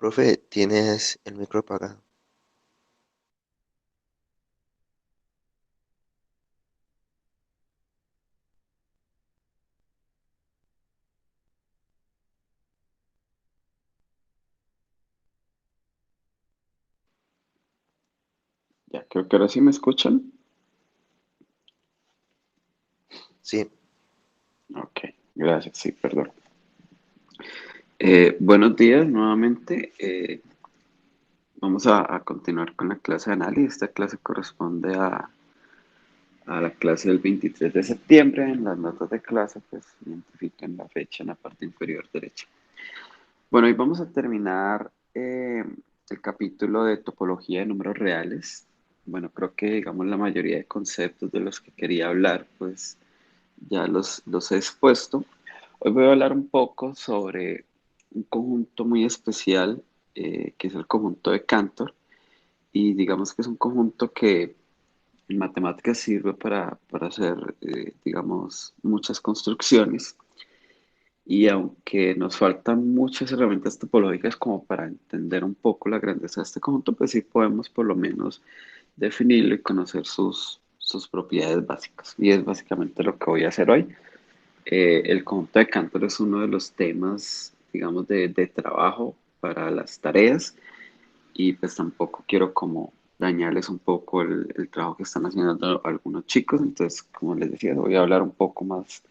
Profe, tienes el micro apagado. Ya, creo que ahora sí me escuchan. Sí, Ok, gracias, sí, perdón. Buenos días nuevamente. Vamos a continuar con la clase de análisis. Esta clase corresponde a la clase del 23 de septiembre. En las notas de clase, pues identifican la fecha en la parte inferior derecha. Bueno, hoy vamos a terminar el capítulo de topología de números reales. Bueno, creo que, digamos, la mayoría de conceptos de los que quería hablar, pues ya los he expuesto. Hoy voy a hablar un poco sobre un conjunto muy especial, que es el conjunto de Cantor, y digamos que es un conjunto que en matemáticas sirve para hacer, digamos, muchas construcciones, y aunque nos faltan muchas herramientas topológicas como para entender un poco la grandeza de este conjunto, pues sí podemos por lo menos definirlo y conocer sus propiedades básicas. Y es básicamente lo que voy a hacer hoy. El conjunto de Cantor es uno de los temas, digamos, de trabajo para las tareas, y pues tampoco quiero como dañarles un poco el trabajo que están haciendo algunos chicos. Entonces, como les decía, voy a hablar un poco más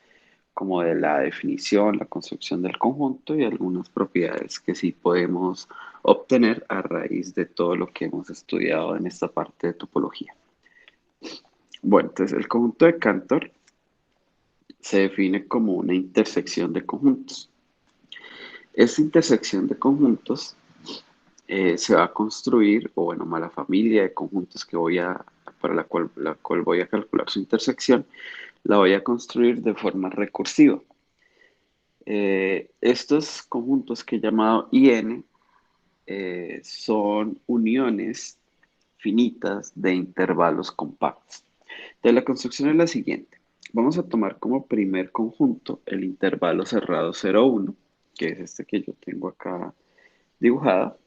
como de la definición, la construcción del conjunto y algunas propiedades que sí podemos obtener a raíz de todo lo que hemos estudiado en esta parte de topología. Bueno, entonces el conjunto de Cantor se define como una intersección de conjuntos. Esta intersección de conjuntos se va a construir, o bueno, la familia de conjuntos para la cual voy a calcular su intersección, la voy a construir de forma recursiva. Estos conjuntos que he llamado IN son uniones finitas de intervalos compactos. Entonces, la construcción es la siguiente. Vamos a tomar como primer conjunto el intervalo cerrado 0,1, que es este que yo tengo acá dibujado.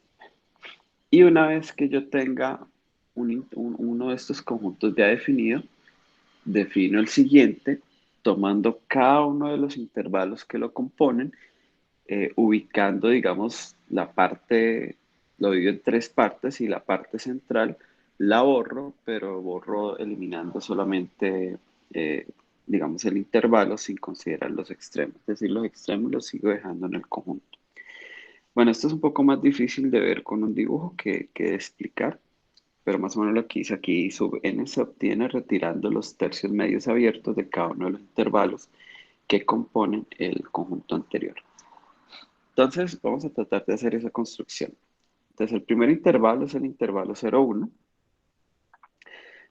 Y una vez que yo tenga uno de estos conjuntos ya definido, defino el siguiente, tomando cada uno de los intervalos que lo componen, ubicando, digamos, la parte, lo divido en tres partes, y la parte central la borro, pero borro eliminando solamente, eh, digamos, el intervalo sin considerar los extremos. Es decir, los extremos los sigo dejando en el conjunto. Bueno, esto es un poco más difícil de ver con un dibujo que de explicar, pero más o menos lo que hice aquí: sub n se obtiene retirando los tercios medios abiertos de cada uno de los intervalos que componen el conjunto anterior. Entonces, vamos a tratar de hacer esa construcción. Entonces, el primer intervalo es el intervalo 0,1.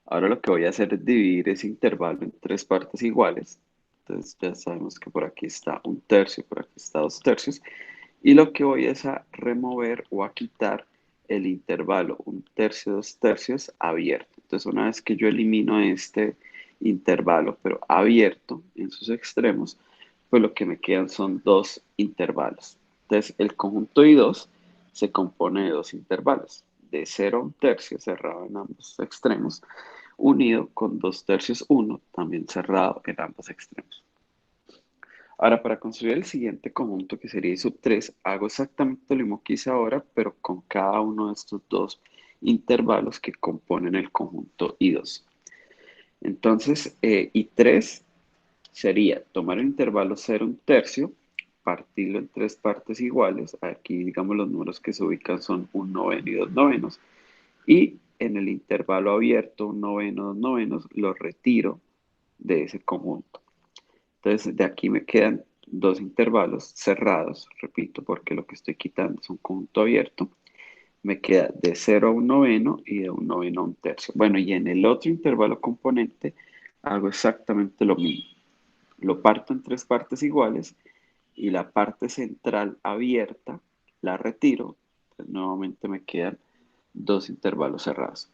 Ahora lo que voy a hacer es dividir ese intervalo en tres partes iguales. Entonces, ya sabemos que por aquí está un tercio, por aquí está dos tercios. Y lo que voy es a remover o a quitar el intervalo un tercio, dos tercios abierto. Entonces, una vez que yo elimino este intervalo, pero abierto en sus extremos, pues lo que me quedan son dos intervalos. Entonces, el conjunto I2 se compone de dos intervalos, de 0 a 1 tercio cerrado en ambos extremos, unido con 2 tercios 1 también cerrado en ambos extremos. Ahora, para construir el siguiente conjunto, que sería I sub 3, hago exactamente lo mismo que hice ahora, pero con cada uno de estos dos intervalos que componen el conjunto I2. Entonces, I3 sería tomar el intervalo 0 a 1 tercio, partirlo en tres partes iguales. Aquí, digamos, los números que se ubican son un noveno y dos novenos. Y en el intervalo abierto, un noveno, dos novenos, lo retiro de ese conjunto. Entonces, de aquí me quedan dos intervalos cerrados, repito, porque lo que estoy quitando es un conjunto abierto. Me queda de 0 a 1 noveno y de 1 noveno a 1 tercio. Bueno, y en el otro intervalo componente hago exactamente lo mismo. Lo parto en tres partes iguales, y la parte central abierta la retiro. Entonces, nuevamente me quedan dos intervalos cerrados.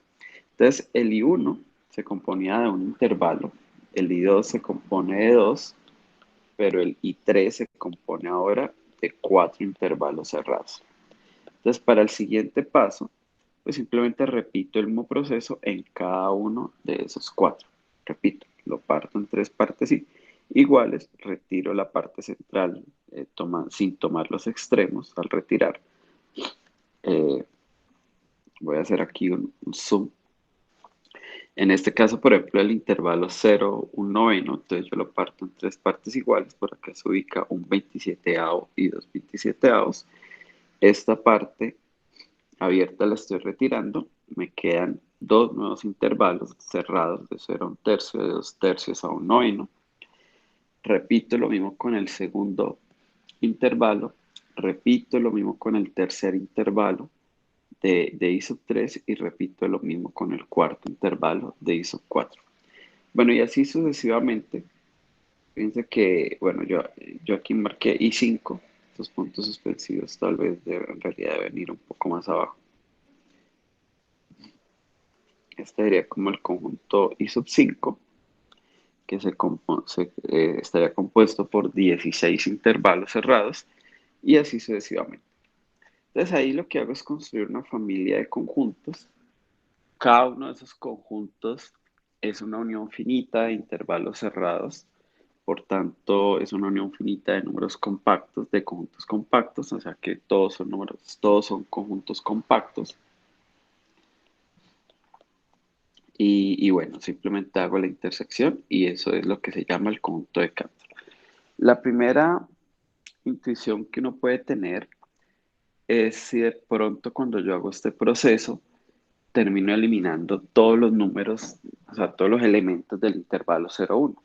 Entonces, el I1 se componía de un intervalo, el I2 se compone de dos, pero el I3 se compone ahora de cuatro intervalos cerrados. Entonces, para el siguiente paso, pues simplemente repito el mismo proceso en cada uno de esos cuatro. Repito, lo parto en tres partes iguales, retiro la parte central sin tomar los extremos al retirar. Eh, Voy a hacer aquí un zoom. En este caso, por ejemplo, el intervalo 0, un noveno, entonces yo lo parto en tres partes iguales, por acá se ubica un 27avo y dos 27avos. Esta parte abierta la estoy retirando, me quedan dos nuevos intervalos cerrados de 0 a un tercio, de 2 tercios a un noveno. Repito lo mismo con el segundo intervalo, repito lo mismo con el tercer intervalo de I sub 3 y repito lo mismo con el cuarto intervalo de I sub 4. Bueno, y así sucesivamente. Fíjense que, bueno, yo aquí marqué I5, estos puntos suspensivos tal vez en realidad deben ir un poco más abajo. Este sería como el conjunto I sub 5, que estaría compuesto por 16 intervalos cerrados y así sucesivamente. Entonces ahí lo que hago es construir una familia de conjuntos. Cada uno de esos conjuntos es una unión finita de intervalos cerrados. Por tanto, es una unión finita de números compactos, de conjuntos compactos, o sea que todos son conjuntos compactos. Y bueno, simplemente hago la intersección y eso es lo que se llama el conjunto de Cantor. La primera intuición que uno puede tener es si de pronto cuando yo hago este proceso termino eliminando todos los números, o sea, todos los elementos del intervalo 0,1.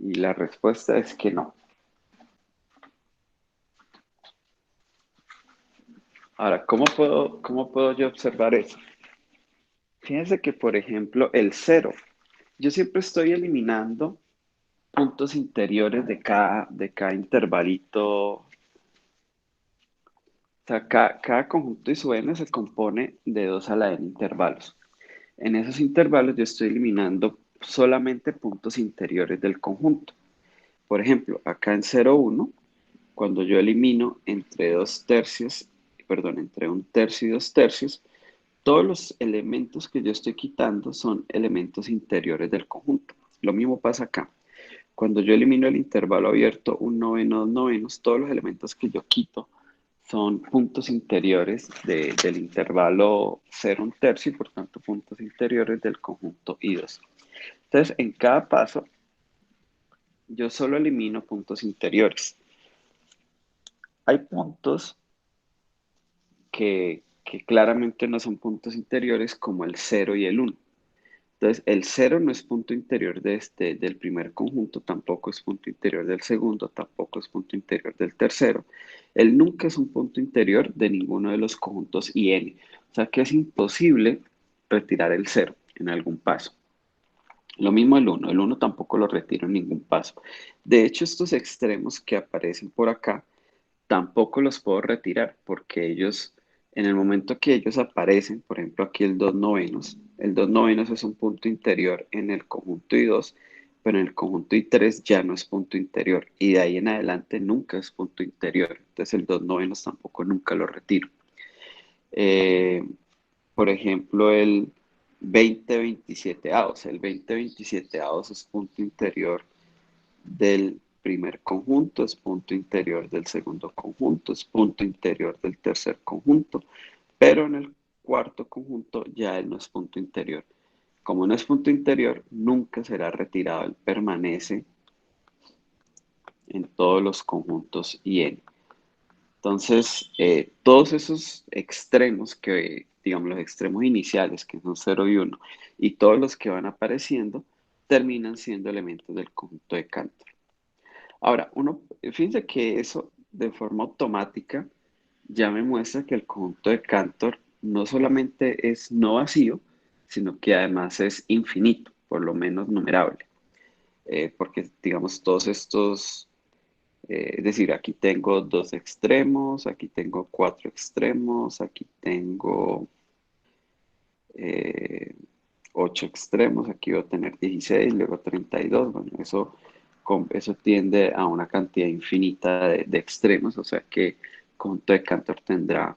Y la respuesta es que no. Ahora, ¿cómo puedo yo observar eso? Fíjense que, por ejemplo, el 0, yo siempre estoy eliminando puntos interiores de cada intervalito. O sea, cada conjunto de su n se compone de 2 a la n intervalos. En esos intervalos yo estoy eliminando solamente puntos interiores del conjunto. Por ejemplo, acá en 0,1, cuando yo elimino entre un tercio y dos tercios, todos los elementos que yo estoy quitando son elementos interiores del conjunto. Lo mismo pasa acá. Cuando yo elimino el intervalo abierto, un noveno, dos novenos, todos los elementos que yo quito son puntos interiores del intervalo 0, un tercio, y por tanto puntos interiores del conjunto I2. Entonces, en cada paso, yo solo elimino puntos interiores. Hay puntos que claramente no son puntos interiores como el 0 y el 1. Entonces, el 0 no es punto interior del primer conjunto, tampoco es punto interior del segundo, tampoco es punto interior del tercero. Él nunca es un punto interior de ninguno de los conjuntos IN. O sea que es imposible retirar el 0 en algún paso. Lo mismo el 1 tampoco lo retiro en ningún paso. De hecho, estos extremos que aparecen por acá, tampoco los puedo retirar porque ellos, en el momento que ellos aparecen, por ejemplo aquí el 2 novenos es un punto interior en el conjunto I2, pero en el conjunto I3 ya no es punto interior y de ahí en adelante nunca es punto interior. Entonces el 2 novenos tampoco nunca lo retiro. Eh, por ejemplo, el 20-27avos. El 20-27avos es punto interior del primer conjunto, es punto interior del segundo conjunto, es punto interior del tercer conjunto, pero en el cuarto conjunto ya él no es punto interior. Como no es punto interior, nunca será retirado, él permanece en todos los conjuntos IN. Entonces, todos esos extremos digamos, los extremos iniciales, que son 0 y 1, y todos los que van apareciendo, terminan siendo elementos del conjunto de Cantor. Ahora, fíjense que eso de forma automática ya me muestra que el conjunto de Cantor no solamente es no vacío, sino que además es infinito, por lo menos numerable. Porque, digamos, todos estos, es decir, aquí tengo dos extremos, aquí tengo cuatro extremos, aquí tengo eh, 8 extremos, aquí voy a tener 16, luego 32. Bueno, eso tiende a una cantidad infinita de extremos, o sea que el conjunto de Cantor tendrá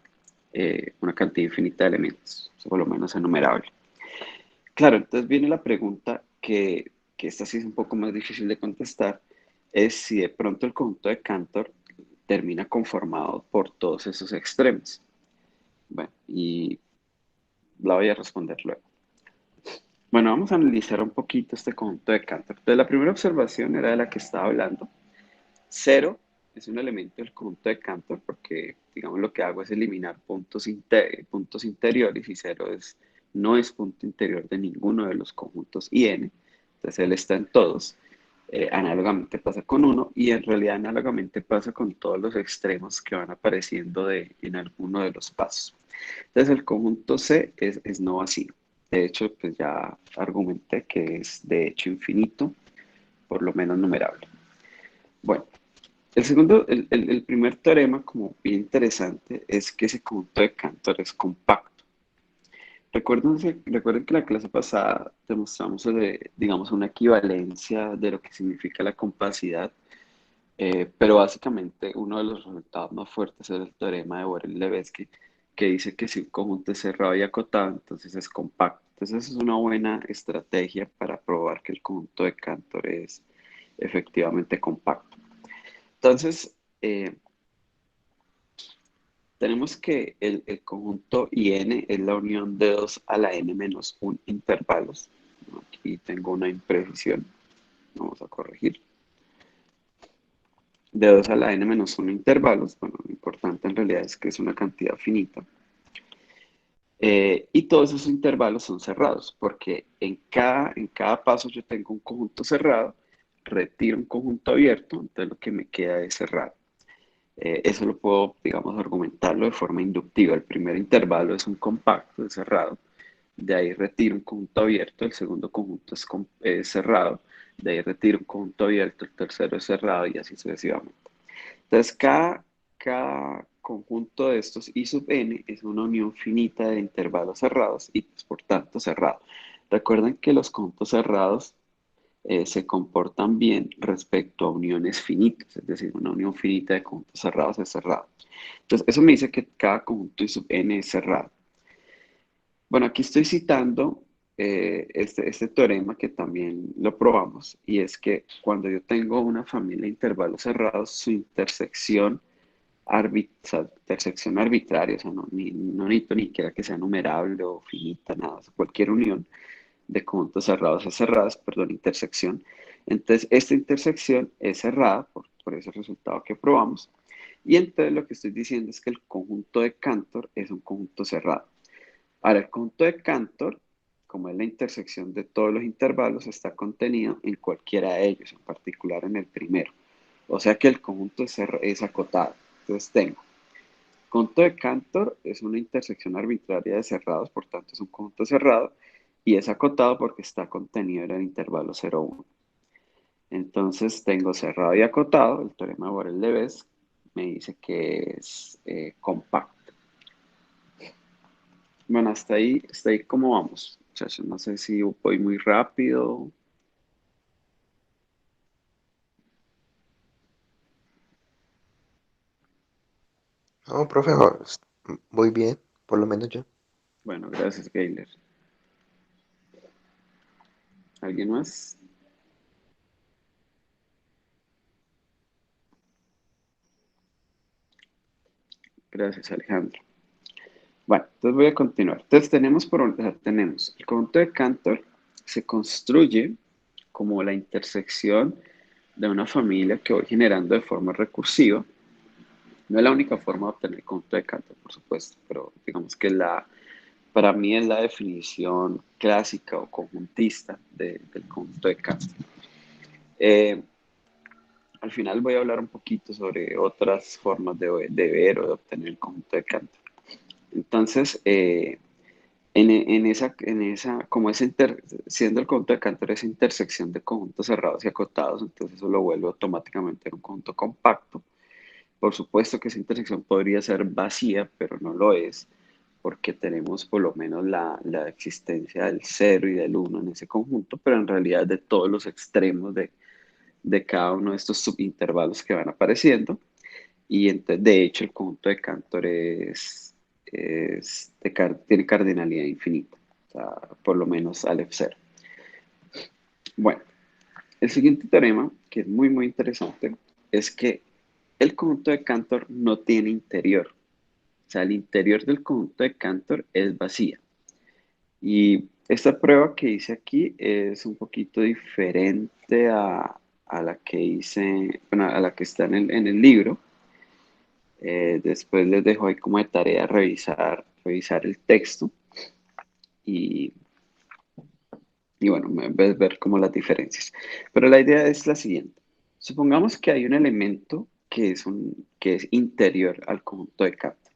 una cantidad infinita de elementos, por lo menos enumerable. Claro, entonces viene la pregunta que esta sí es un poco más difícil de contestar, es si de pronto el conjunto de Cantor termina conformado por todos esos extremos. Bueno, y la voy a responder luego. Bueno, vamos a analizar un poquito este conjunto de Cantor. Entonces, la primera observación era de la que estaba hablando. Cero es un elemento del conjunto de Cantor porque, digamos, lo que hago es eliminar puntos interiores y cero no es punto interior de ninguno de los conjuntos IN. Entonces, él está en todos. Análogamente pasa con uno y en realidad análogamente pasa con todos los extremos que van apareciendo en alguno de los pasos. Entonces, el conjunto C es no vacío. De hecho, pues ya argumenté que es de hecho infinito, por lo menos numerable. Bueno, el primer teorema, como bien interesante, es que ese conjunto de Cantor es compacto. Recuerden que la clase pasada demostramos, digamos, una equivalencia de lo que significa la compacidad, pero básicamente uno de los resultados más fuertes es el teorema de Borel-Levetzky, que dice que si un conjunto es cerrado y acotado, entonces es compacto. Entonces, esa es una buena estrategia para probar que el conjunto de Cantor es efectivamente compacto. Entonces, tenemos que el conjunto IN es la unión de 2 a la n menos 1 intervalos. Aquí tengo una imprecisión. Vamos a corregir. De 2 a la n menos 1 intervalos. Bueno, lo importante en realidad es que es una cantidad finita. Y todos esos intervalos son cerrados, porque en cada paso yo tengo un conjunto cerrado, retiro un conjunto abierto, entonces lo que me queda es cerrado. Eso lo puedo, digamos, argumentarlo de forma inductiva. El primer intervalo es un compacto, es cerrado. De ahí retiro un conjunto abierto, el segundo conjunto es cerrado. De ahí retiro un conjunto abierto, el tercero es cerrado y así sucesivamente. Entonces, cada conjunto de estos I sub n es una unión finita de intervalos cerrados y, pues, por tanto, cerrado. Recuerden que los conjuntos cerrados se comportan bien respecto a uniones finitas, es decir, una unión finita de conjuntos cerrados es cerrado. Entonces, eso me dice que cada conjunto I sub n es cerrado. Bueno, aquí estoy citando este teorema que también lo probamos, y es que cuando yo tengo una familia de intervalos cerrados, su intersección arbitraria, o sea, no necesito ni siquiera que sea numerable o finita, nada, o sea, cualquier unión de conjuntos cerrados a cerradas, perdón, intersección. Entonces, esta intersección es cerrada por ese resultado que probamos. Y entonces lo que estoy diciendo es que el conjunto de Cantor es un conjunto cerrado. Ahora, el conjunto de Cantor, como es la intersección de todos los intervalos, está contenido en cualquiera de ellos, en particular en el primero. O sea que el conjunto es acotado. Entonces tengo, conjunto de Cantor es una intersección arbitraria de cerrados, por tanto es un conjunto cerrado, y es acotado porque está contenido en el intervalo 0,1. Entonces tengo cerrado y acotado, el teorema de Borel-Leves me dice que es compacto. Bueno, hasta ahí cómo vamos, muchachos. No sé si voy muy rápido. No, profe, voy bien, por lo menos yo. Bueno, gracias, Gayler. ¿Alguien más? Gracias, Alejandro. Bueno, entonces voy a continuar. Entonces tenemos el conjunto de Cantor se construye como la intersección de una familia que voy generando de forma recursiva. No es la única forma de obtener el conjunto de Cantor, por supuesto, pero digamos que para mí es la definición clásica o conjuntista del conjunto de Cantor. Eh, Al final voy a hablar un poquito sobre otras formas de ver o de obtener el conjunto de Cantor. Entonces, como siendo el conjunto de Cantor esa intersección de conjuntos cerrados y acotados, entonces eso lo vuelve automáticamente en un conjunto compacto. Por supuesto que esa intersección podría ser vacía, pero no lo es, porque tenemos por lo menos la existencia del 0 y del 1 en ese conjunto, pero en realidad de todos los extremos de cada uno de estos subintervalos que van apareciendo. Y entonces, de hecho, el conjunto de Cantor tiene cardinalidad infinita, o sea, por lo menos Aleph cero. Bueno, el siguiente teorema, que es muy, muy interesante, es que el conjunto de Cantor no tiene interior. O sea, el interior del conjunto de Cantor es vacía. Y esta prueba que hice aquí es un poquito diferente a la que hice, bueno, a la que está en el libro. Después les dejo ahí como de tarea revisar el texto y, y bueno, ver como las diferencias. Pero la idea es la siguiente. Supongamos que hay un elemento que es interior al conjunto de Cantor.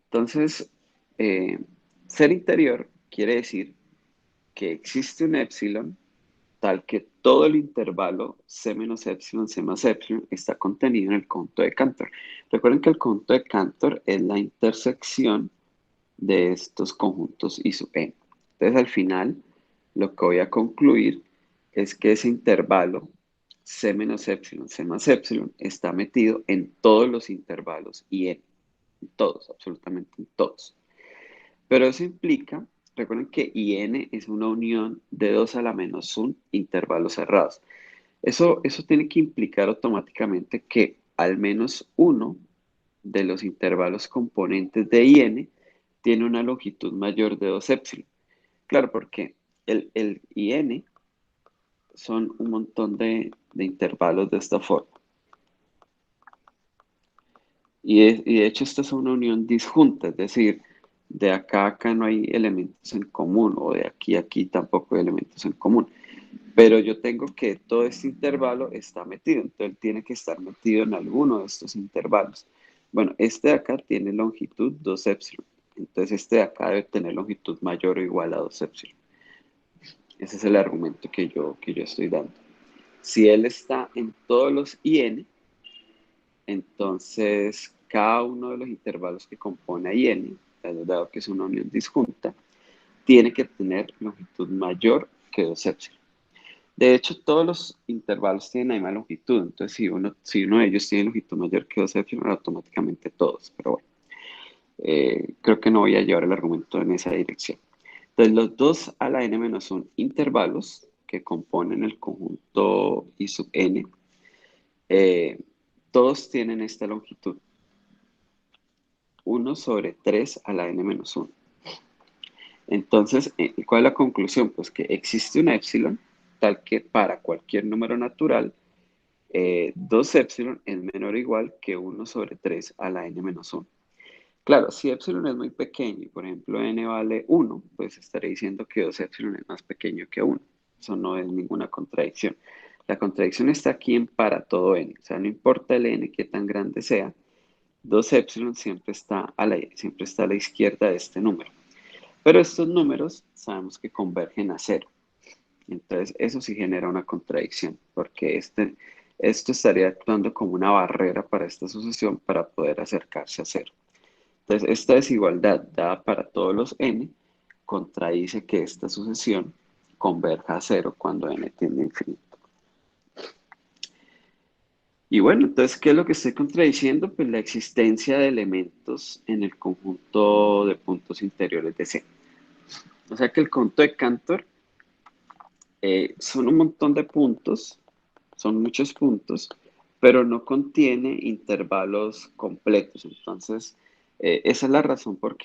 Entonces, eh, ser interior quiere decir que existe un épsilon tal que todo el intervalo C menos épsilon, C más épsilon está contenido en el conjunto de Cantor. Recuerden que el conjunto de Cantor es la intersección de estos conjuntos I sub n. Entonces, al final, lo que voy a concluir es que ese intervalo C menos épsilon, C más épsilon está metido en todos los intervalos I n. En todos, absolutamente en todos. Pero eso implica, recuerden que IN es una unión de 2 a la menos 1 intervalos cerrados. Eso tiene que implicar automáticamente que al menos uno de los intervalos componentes de IN tiene una longitud mayor de 2 épsilon. Claro, porque el IN son un montón de intervalos de esta forma. Y de hecho esta es una unión disjunta, es decir, de acá a acá no hay elementos en común o de aquí a aquí tampoco hay elementos en común. Pero yo tengo que todo este intervalo está metido, entonces tiene que estar metido en alguno de estos intervalos. Bueno, este de acá tiene longitud 2 épsilon, entonces este de acá debe tener longitud mayor o igual a 2 épsilon. Ese es el argumento que yo estoy dando. Si él está en todos los IN, entonces cada uno de los intervalos que compone IN, dado que es una unión disjunta, tiene que tener longitud mayor que 2 épsilon. De hecho, todos los intervalos tienen la misma longitud, entonces si uno de ellos tiene longitud mayor que 2 épsilon, automáticamente todos, pero bueno, creo que no voy a llevar el argumento en esa dirección. Entonces, los 2 a la n-1 intervalos que componen el conjunto I sub n, eh, todos tienen esta longitud, 1/3 a la n-1. Entonces, ¿cuál es la conclusión? Pues que existe un épsilon tal que para cualquier número natural, 2 épsilon es menor o igual que 1/3 a la n-1. Claro, si épsilon es muy pequeño y por ejemplo n vale 1, pues estaré diciendo que 2 épsilon es más pequeño que 1. Eso no es ninguna contradicción. La contradicción está aquí en para todo n. O sea, no importa el n que tan grande sea, 2 épsilon siempre está a la izquierda de este número. Pero estos números sabemos que convergen a cero. Entonces, eso sí genera una contradicción, porque esto estaría actuando como una barrera para esta sucesión para poder acercarse a cero. Entonces, esta desigualdad dada para todos los n contradice que esta sucesión converja a cero cuando n tiende a infinito. Y bueno, entonces, ¿qué es lo que estoy contradiciendo? Pues la existencia de elementos en el conjunto de puntos interiores de C. O sea que el conjunto de Cantor son un montón de puntos, son muchos puntos, pero no contiene intervalos completos. Entonces, esa es la razón por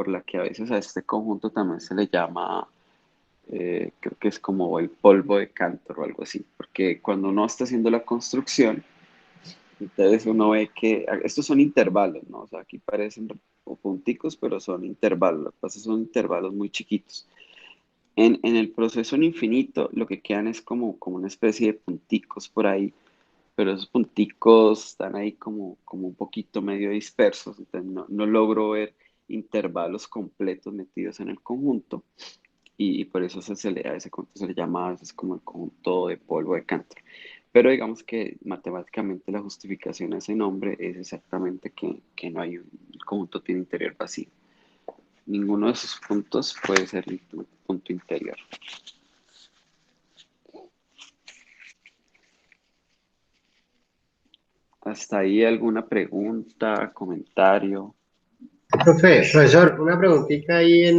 la que a veces a este conjunto también se le llama, creo que es como el polvo de Cantor o algo así, porque cuando uno está haciendo la construcción, entonces uno ve que estos son intervalos, ¿no? O sea, aquí parecen punticos, pero son intervalos. Lo que pasa es que son intervalos muy chiquitos. En el proceso en infinito, lo que quedan es como una especie de punticos por ahí, pero esos punticos están ahí como un poquito medio dispersos, entonces no logro ver intervalos completos metidos en el conjunto, y por eso a ese conjunto se le llama a veces como el conjunto de polvo de Cantor. Pero digamos que matemáticamente la justificación a ese nombre es exactamente que no hay el conjunto tiene interior vacío. Ninguno de esos puntos puede ser un punto interior. ¿Hasta ahí alguna pregunta, comentario? Profesor, una preguntita ahí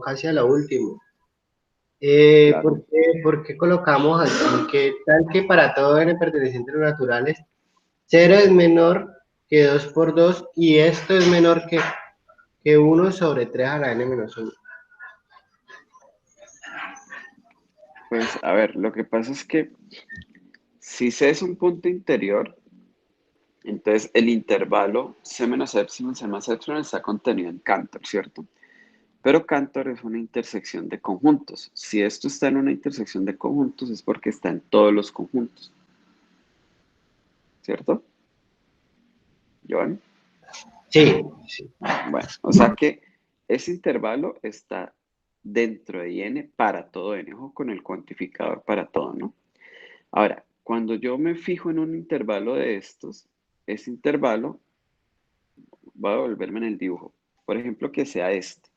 casi a lo último. Claro. Por qué colocamos así? ¿Qué tal que para todo n perteneciente a los naturales, cero es menor que 2 por 2 y esto es menor que uno sobre 3 a la n menos uno? Pues a ver, lo que pasa es que si C es un punto interior, entonces el intervalo C menos epsilon, C más epsilon está contenido en Cantor, ¿cierto? Pero Cantor es una intersección de conjuntos. Si esto está en una intersección de conjuntos es porque está en todos los conjuntos, ¿cierto, Joan? Sí, sí. Bueno, o sea que ese intervalo está dentro de n para todo n, ojo con el cuantificador para todo, ¿no? Ahora, cuando yo me fijo en un intervalo de estos, ese intervalo va a devolverme en el dibujo. Por ejemplo, que sea este.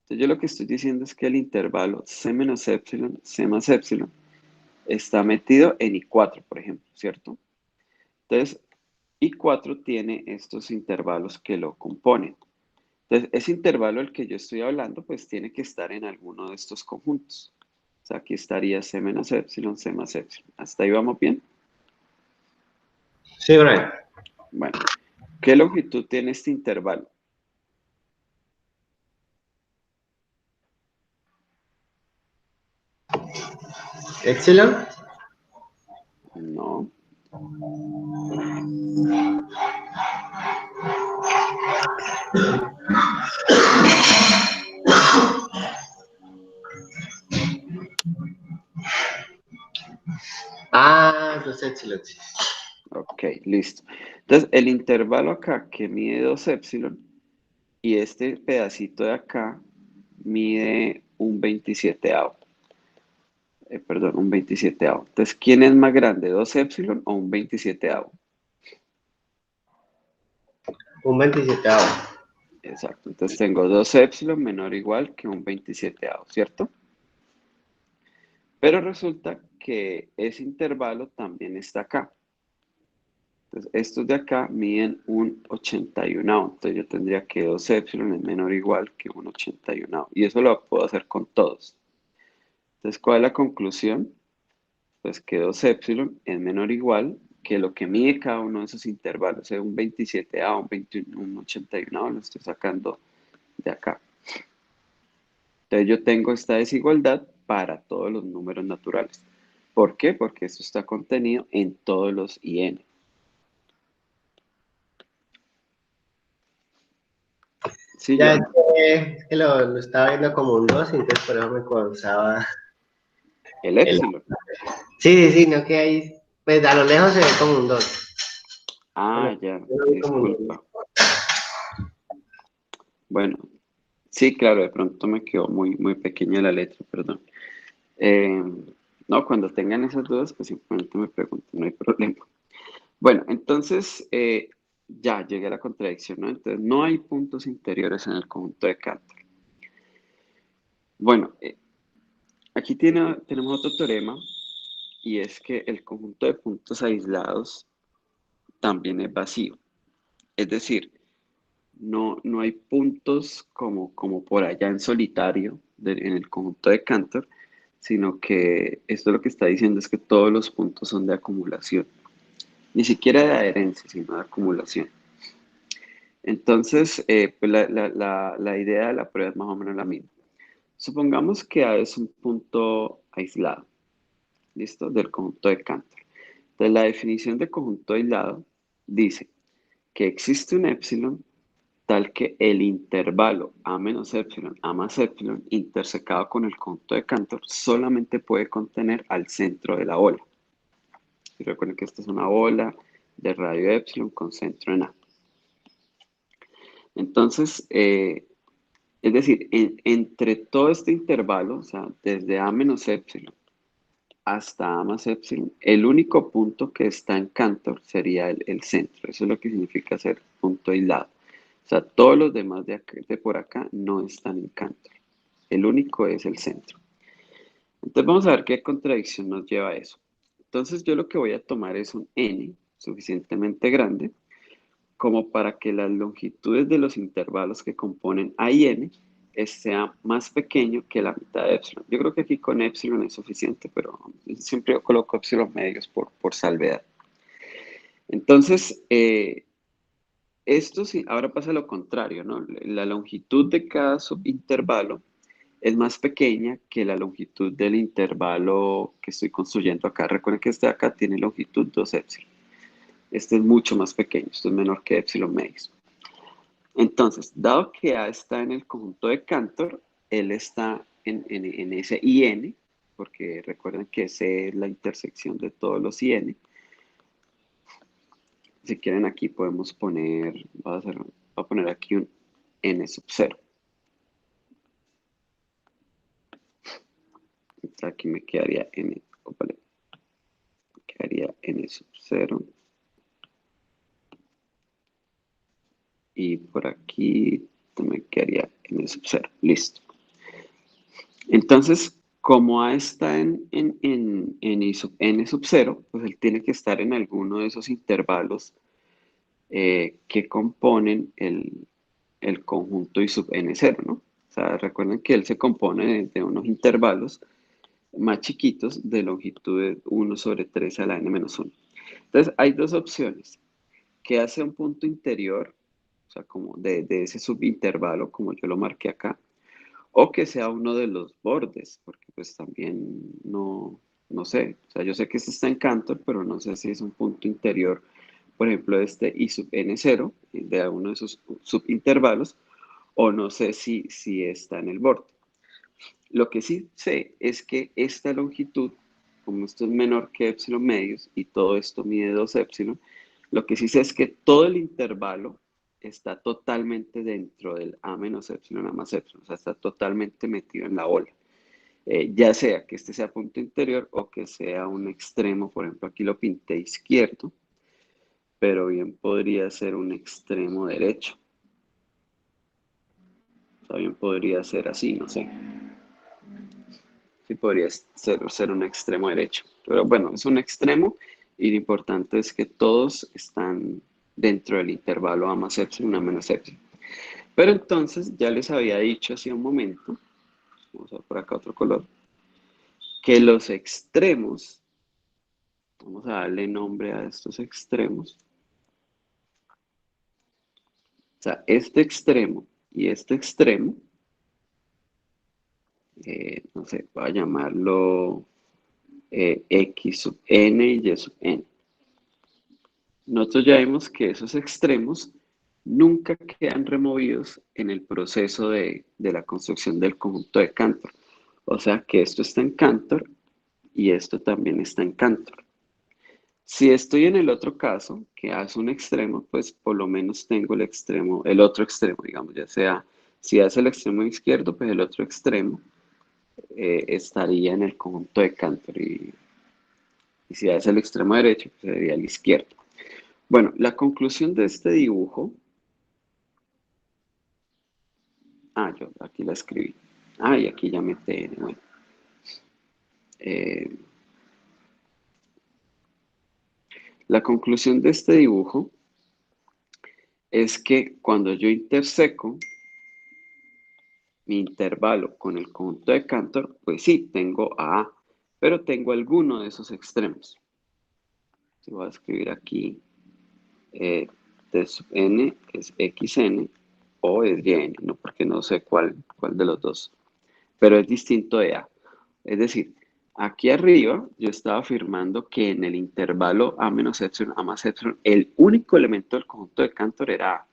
Entonces yo lo que estoy diciendo es que el intervalo c menos epsilon, c más epsilon, está metido en I4, por ejemplo, ¿cierto? Entonces, I4 tiene estos intervalos que lo componen. Entonces, ese intervalo del que yo estoy hablando, pues tiene que estar en alguno de estos conjuntos. O sea, aquí estaría c menos epsilon, c más epsilon. ¿Hasta ahí vamos bien? Sí, Brian. Bueno, ¿qué longitud tiene este intervalo? Epsilon. No. Ah, 2 epsilon. Sí. Ok, listo. Entonces, el intervalo acá que mide 2 epsilon y este pedacito de acá mide un 27. Perdón, un 27. Entonces, ¿quién es más grande, 2 epsilon o un 27? Un 27. Exacto. Entonces, tengo 2 epsilon menor o igual que un 27, ¿cierto? Pero resulta que ese intervalo también está acá. Entonces, estos de acá miden un 81. Entonces, yo tendría que 2 epsilon es menor o igual que un 81. Y eso lo puedo hacer con todos. Entonces, ¿cuál es la conclusión? Pues que 2 epsilon es menor o igual que lo que mide cada uno de esos intervalos. O sea, un 27, un 21, un 81, lo estoy sacando de acá. Entonces, yo tengo esta desigualdad para todos los números naturales. ¿Por qué? Porque esto está contenido en todos los IN. ¿Sí, Ya Joan? es que lo estaba viendo como un 2, entonces por eso me causaba El el... epsilon. Sí, sí, no que ahí, pues a lo lejos se ve como un 2. Ah, Pero ya, yo lo vi como un 2. disculpa. Bueno, sí, claro, de pronto me quedó muy, muy pequeña la letra, perdón. Eh, no, cuando tengan esas dudas, pues simplemente me preguntan, no hay problema. Bueno, entonces ya llegué a la contradicción, ¿no? Entonces no hay puntos interiores en el conjunto de Cantor. Bueno, aquí tenemos otro teorema y es que el conjunto de puntos aislados también es vacío. Es decir, no hay puntos como por allá en solitario en el conjunto de Cantor, sino que esto lo que está diciendo es que todos los puntos son de acumulación, ni siquiera de adherencia, sino de acumulación. Entonces, pues la idea de la prueba es más o menos la misma. Supongamos que A es un punto aislado, ¿listo? Del conjunto de Cantor. Entonces, la definición de conjunto aislado dice que existe un épsilon tal que el intervalo A menos epsilon, A más epsilon, intersecado con el conjunto de Cantor, solamente puede contener al centro de la bola. Y recuerden que esta es una bola de radio epsilon con centro en A. Entonces, es decir, entre todo este intervalo, o sea, desde A menos epsilon hasta A más epsilon, el único punto que está en Cantor sería el centro. Eso es lo que significa ser punto aislado. O sea, todos los demás de por acá no están en Cantor. El único es el centro. Entonces vamos a ver qué contradicción nos lleva a eso. Entonces yo lo que voy a tomar es un n suficientemente grande como para que las longitudes de los intervalos que componen A y N sea más pequeño que la mitad de epsilon. Yo creo que aquí con epsilon es suficiente, pero siempre yo coloco epsilon medios por salvedad. Entonces, esto sí, ahora pasa lo contrario, ¿no? La longitud de cada subintervalo es más pequeña que la longitud del intervalo que estoy construyendo acá. Recuerden que este de acá tiene longitud 2 epsilon. Este es mucho más pequeño, esto es menor que epsilon medios. Entonces, dado que A está en el conjunto de Cantor, él está en ese IN, porque recuerden que C es la intersección de todos los IN. Si quieren aquí podemos poner, voy a poner aquí un N sub 0. Aquí me quedaría N, vale, quedaría N sub 0. Y por aquí también quedaría N sub 0. Listo. Entonces, como A está en I sub N sub 0, pues él tiene que estar en alguno de esos intervalos que componen el conjunto I sub N0, ¿no? O sea, recuerden que él se compone de unos intervalos más chiquitos de longitud de 1 sobre 3 a la n-1. Entonces, hay dos opciones. Que hace un punto interior, o sea, como de ese subintervalo, como yo lo marqué acá, o que sea uno de los bordes, porque pues también no sé. O sea, yo sé que este está en Cantor, pero no sé si es un punto interior, por ejemplo, este I sub n0, de uno de esos subintervalos, o no sé si está en el borde. Lo que sí sé es que esta longitud, como esto es menor que epsilon medios y todo esto mide 2 epsilon, lo que sí sé es que todo el intervalo está totalmente dentro del A menos epsilon, A más epsilon, o sea, está totalmente metido en la ola. Ya sea que este sea punto interior o que sea un extremo, por ejemplo, aquí lo pinté izquierdo, pero bien podría ser un extremo derecho. También podría ser así, no sé. Sí podría ser un extremo derecho. Pero bueno, es un extremo y lo importante es que todos están dentro del intervalo A más epsilon, A menos epsilon. Pero entonces ya les había dicho hace un momento, vamos a ver por acá otro color, que los extremos, vamos a darle nombre a estos extremos, o sea, este extremo y este extremo, no sé, voy a llamarlo X sub n y Y sub n. Nosotros ya vimos que esos extremos nunca quedan removidos en el proceso de la construcción del conjunto de Cantor. O sea que esto está en Cantor y esto también está en Cantor. Si estoy en el otro caso, que hace un extremo, pues por lo menos tengo el otro extremo, digamos, ya sea, si hace el extremo izquierdo, pues el otro extremo estaría en el conjunto de Cantor y si hace el extremo derecho, pues sería el izquierdo. Bueno, la conclusión de este dibujo, yo aquí la escribí. Y aquí ya metí, bueno. La conclusión de este dibujo es que cuando yo interseco mi intervalo con el conjunto de Cantor, pues sí, tengo A, pero tengo alguno de esos extremos. Voy a escribir aquí T sub n es xn o es yn, ¿no? Porque no sé cuál de los dos, pero es distinto de A. Es decir, aquí arriba yo estaba afirmando que en el intervalo A menos epsilon, A más epsilon, el único elemento del conjunto de Cantor era A.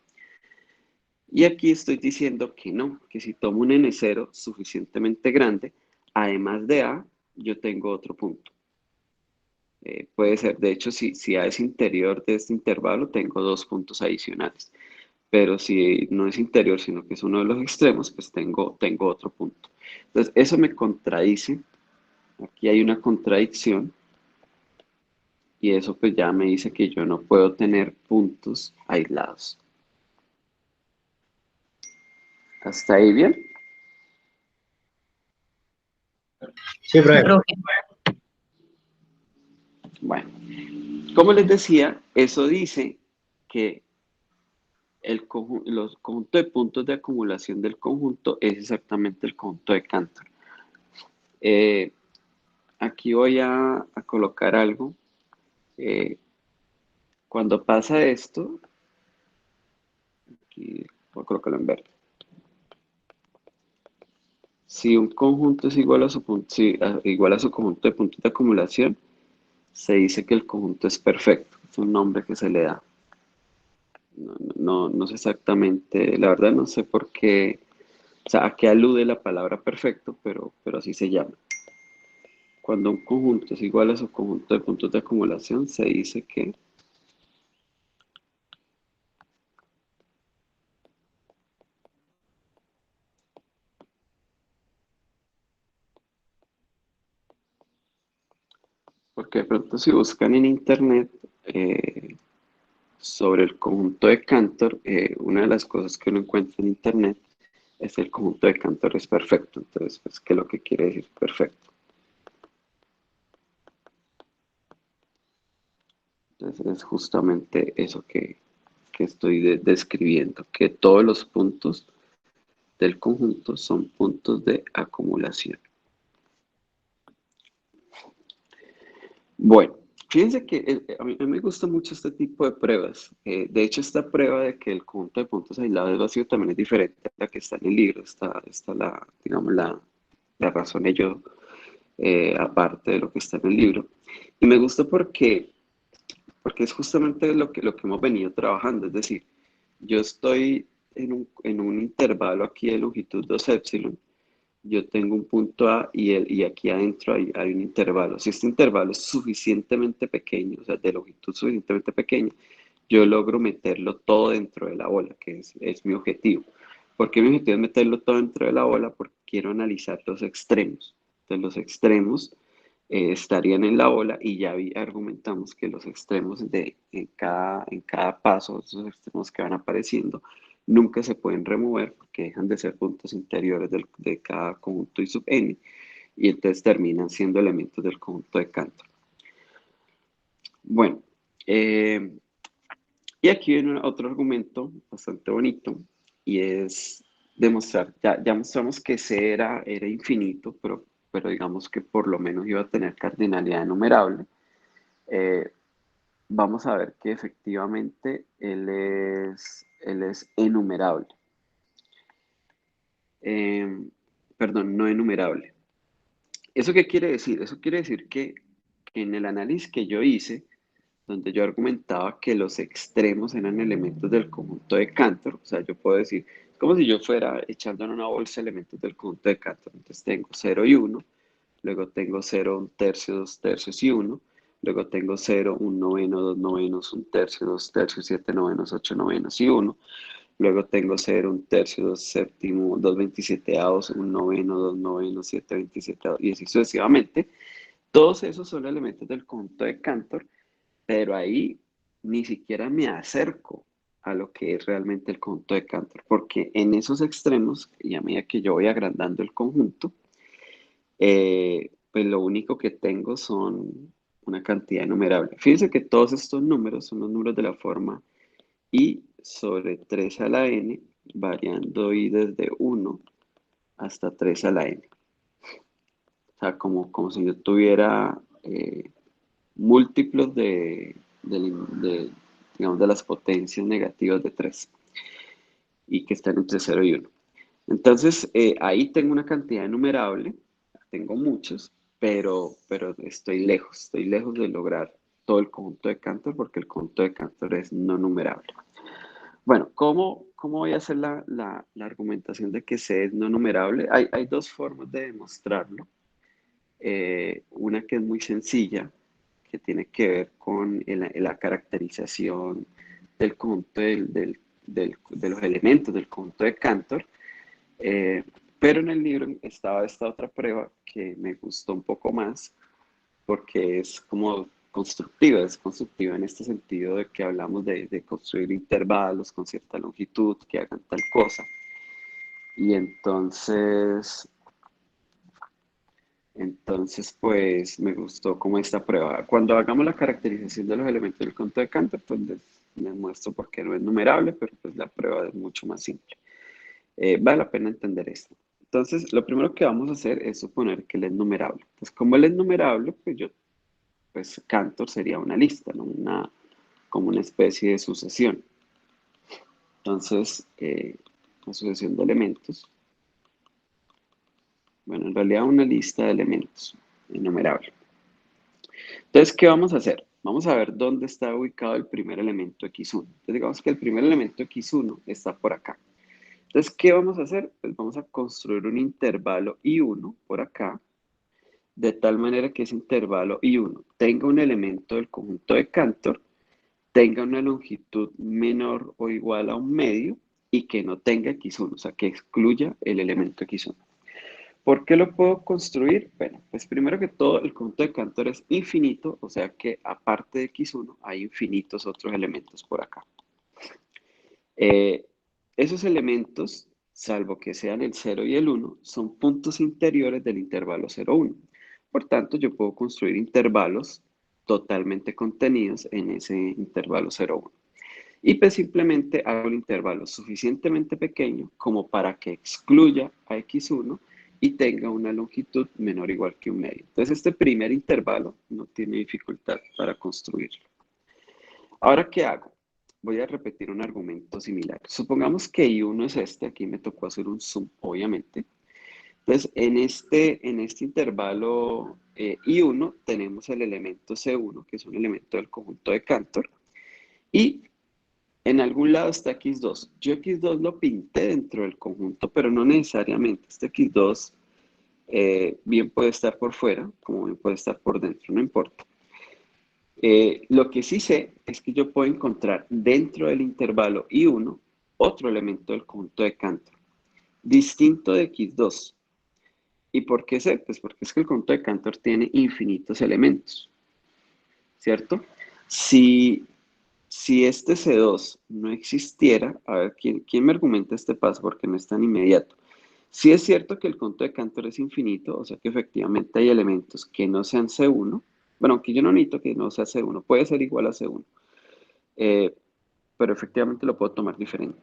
Y aquí estoy diciendo que no, que si tomo un n0 suficientemente grande, además de A, yo tengo otro punto. Puede ser, de hecho, si A es interior de este intervalo, tengo dos puntos adicionales. Pero si no es interior, sino que es uno de los extremos, pues tengo otro punto. Entonces, eso me contradice. Aquí hay una contradicción. Y eso pues ya me dice que yo no puedo tener puntos aislados. ¿Hasta ahí bien? Sí, profe. Bueno, como les decía, eso dice que los conjuntos de puntos de acumulación del conjunto es exactamente el conjunto de Cantor. Aquí voy a colocar algo. Cuando pasa esto, aquí voy a colocarlo en verde. Si un conjunto es igual a su igual a su conjunto de puntos de acumulación, se dice que el conjunto es perfecto. Es un nombre que se le da. No sé exactamente, la verdad no sé por qué, o sea, a qué alude la palabra perfecto, pero así se llama. Cuando un conjunto es igual a su conjunto de puntos de acumulación, se dice que porque de pronto si buscan en internet sobre el conjunto de Cantor, una de las cosas que uno encuentra en internet es el conjunto de Cantor es perfecto. Entonces, pues, ¿qué es lo que quiere decir perfecto? Entonces, es justamente eso que estoy describiendo, que todos los puntos del conjunto son puntos de acumulación. Bueno, fíjense que a mí me gusta mucho este tipo de pruebas. De hecho, esta prueba de que el conjunto de puntos aislados es vacío también es diferente a la que está en el libro. Está la, digamos, la razoné yo aparte de lo que está en el libro. Y me gusta porque es justamente lo que hemos venido trabajando. Es decir, yo estoy en un intervalo aquí de longitud 2 épsilon. Yo tengo un punto A y aquí adentro hay un intervalo. Si este intervalo es suficientemente pequeño, o sea, de longitud suficientemente pequeña, yo logro meterlo todo dentro de la bola, que es mi objetivo. ¿Por qué mi objetivo es meterlo todo dentro de la bola? Porque quiero analizar los extremos. Entonces, los extremos estarían en la bola y ya argumentamos que los extremos en cada paso, esos extremos que van apareciendo, nunca se pueden remover porque dejan de ser puntos interiores de cada conjunto I sub n y entonces terminan siendo elementos del conjunto de Cantor. Bueno, y aquí viene otro argumento bastante bonito y es demostrar, ya mostramos que C era infinito, pero digamos que por lo menos iba a tener cardinalidad enumerable. Vamos a ver que efectivamente él es enumerable. Perdón, no enumerable. ¿Eso qué quiere decir? Eso quiere decir que en el análisis que yo hice, donde yo argumentaba que los extremos eran elementos del conjunto de Cantor, o sea, yo puedo decir, es como si yo fuera echando en una bolsa elementos del conjunto de Cantor. Entonces tengo 0 y 1, luego tengo 0, 1 tercio, 2 tercios y 1, luego tengo 0, 1 noveno, 2 novenos, 1 tercio, 2 tercios, 7 novenos, 8 novenos y 1. Luego tengo 0, 1 tercio, 2 séptimo, 2 27avos, 1 noveno, 2 novenos, 7 27avos y así sucesivamente. Todos esos son elementos del conjunto de Cantor, pero ahí ni siquiera me acerco a lo que es realmente el conjunto de Cantor, porque en esos extremos, y a medida que yo voy agrandando el conjunto, pues lo único que tengo son una cantidad innumerable. Fíjense que todos estos números son los números de la forma i sobre 3 a la n, variando i desde 1 hasta 3 a la n. O sea, como si yo tuviera múltiplos digamos, de las potencias negativas de 3 y que están entre 0 y 1. Entonces, ahí tengo una cantidad innumerable, tengo muchos, pero estoy lejos de lograr todo el conjunto de Cantor porque el conjunto de Cantor es no numerable. Bueno, ¿cómo voy a hacer la argumentación de que C es no numerable? Hay dos formas de demostrarlo. Una que es muy sencilla, que tiene que ver con la caracterización del conjunto de los elementos del conjunto de Cantor. Eh, pero en el libro estaba esta otra prueba que me gustó un poco más porque es constructiva en este sentido de que hablamos de construir intervalos con cierta longitud que hagan tal cosa. Y entonces pues me gustó como esta prueba. Cuando hagamos la caracterización de los elementos del conjunto de Cantor, pues les muestro por qué no es numerable, pero pues la prueba es mucho más simple. Vale la pena entender esto. Entonces, lo primero que vamos a hacer es suponer que él es numerable. Entonces, como él es numerable, pues Cantor sería una lista, ¿no? Como una especie de sucesión. Entonces, una sucesión de elementos. Bueno, en realidad una lista de elementos enumerable. Entonces, ¿qué vamos a hacer? Vamos a ver dónde está ubicado el primer elemento x1. Entonces, digamos que el primer elemento x1 está por acá. Entonces, ¿qué vamos a hacer? Pues vamos a construir un intervalo i1 por acá, de tal manera que ese intervalo i1 tenga un elemento del conjunto de Cantor, tenga una longitud menor o igual a un medio y que no tenga x1, o sea, que excluya el elemento x1. ¿Por qué lo puedo construir? Bueno, pues primero que todo, el conjunto de Cantor es infinito, o sea que aparte de x1 hay infinitos otros elementos por acá. Esos elementos, salvo que sean el 0 y el 1, son puntos interiores del intervalo 0, 1. Por tanto, yo puedo construir intervalos totalmente contenidos en ese intervalo 0, 1. Y pues simplemente hago el intervalo suficientemente pequeño como para que excluya a x1 y tenga una longitud menor o igual que un medio. Entonces este primer intervalo no tiene dificultad para construirlo. Ahora, ¿qué hago? Voy a repetir un argumento similar. Supongamos que I1 es este, aquí me tocó hacer un zoom, obviamente. Entonces, en este intervalo I1 tenemos el elemento C1, que es un elemento del conjunto de Cantor, y en algún lado está X2. Yo X2 lo pinté dentro del conjunto, pero no necesariamente. Este X2 bien puede estar por fuera, como bien puede estar por dentro, no importa. Lo que sí sé es que yo puedo encontrar dentro del intervalo I1 otro elemento del conjunto de Cantor, distinto de X2. ¿Y por qué sé? Pues porque es que el conjunto de Cantor tiene infinitos elementos, ¿cierto? Si este C2 no existiera, a ver, ¿quién me argumenta este paso? Porque no es tan inmediato. Si es cierto que el conjunto de Cantor es infinito, o sea que efectivamente hay elementos que no sean C1, bueno, aunque yo no necesito que no sea C1, puede ser igual a C1, eh, pero efectivamente lo puedo tomar diferente.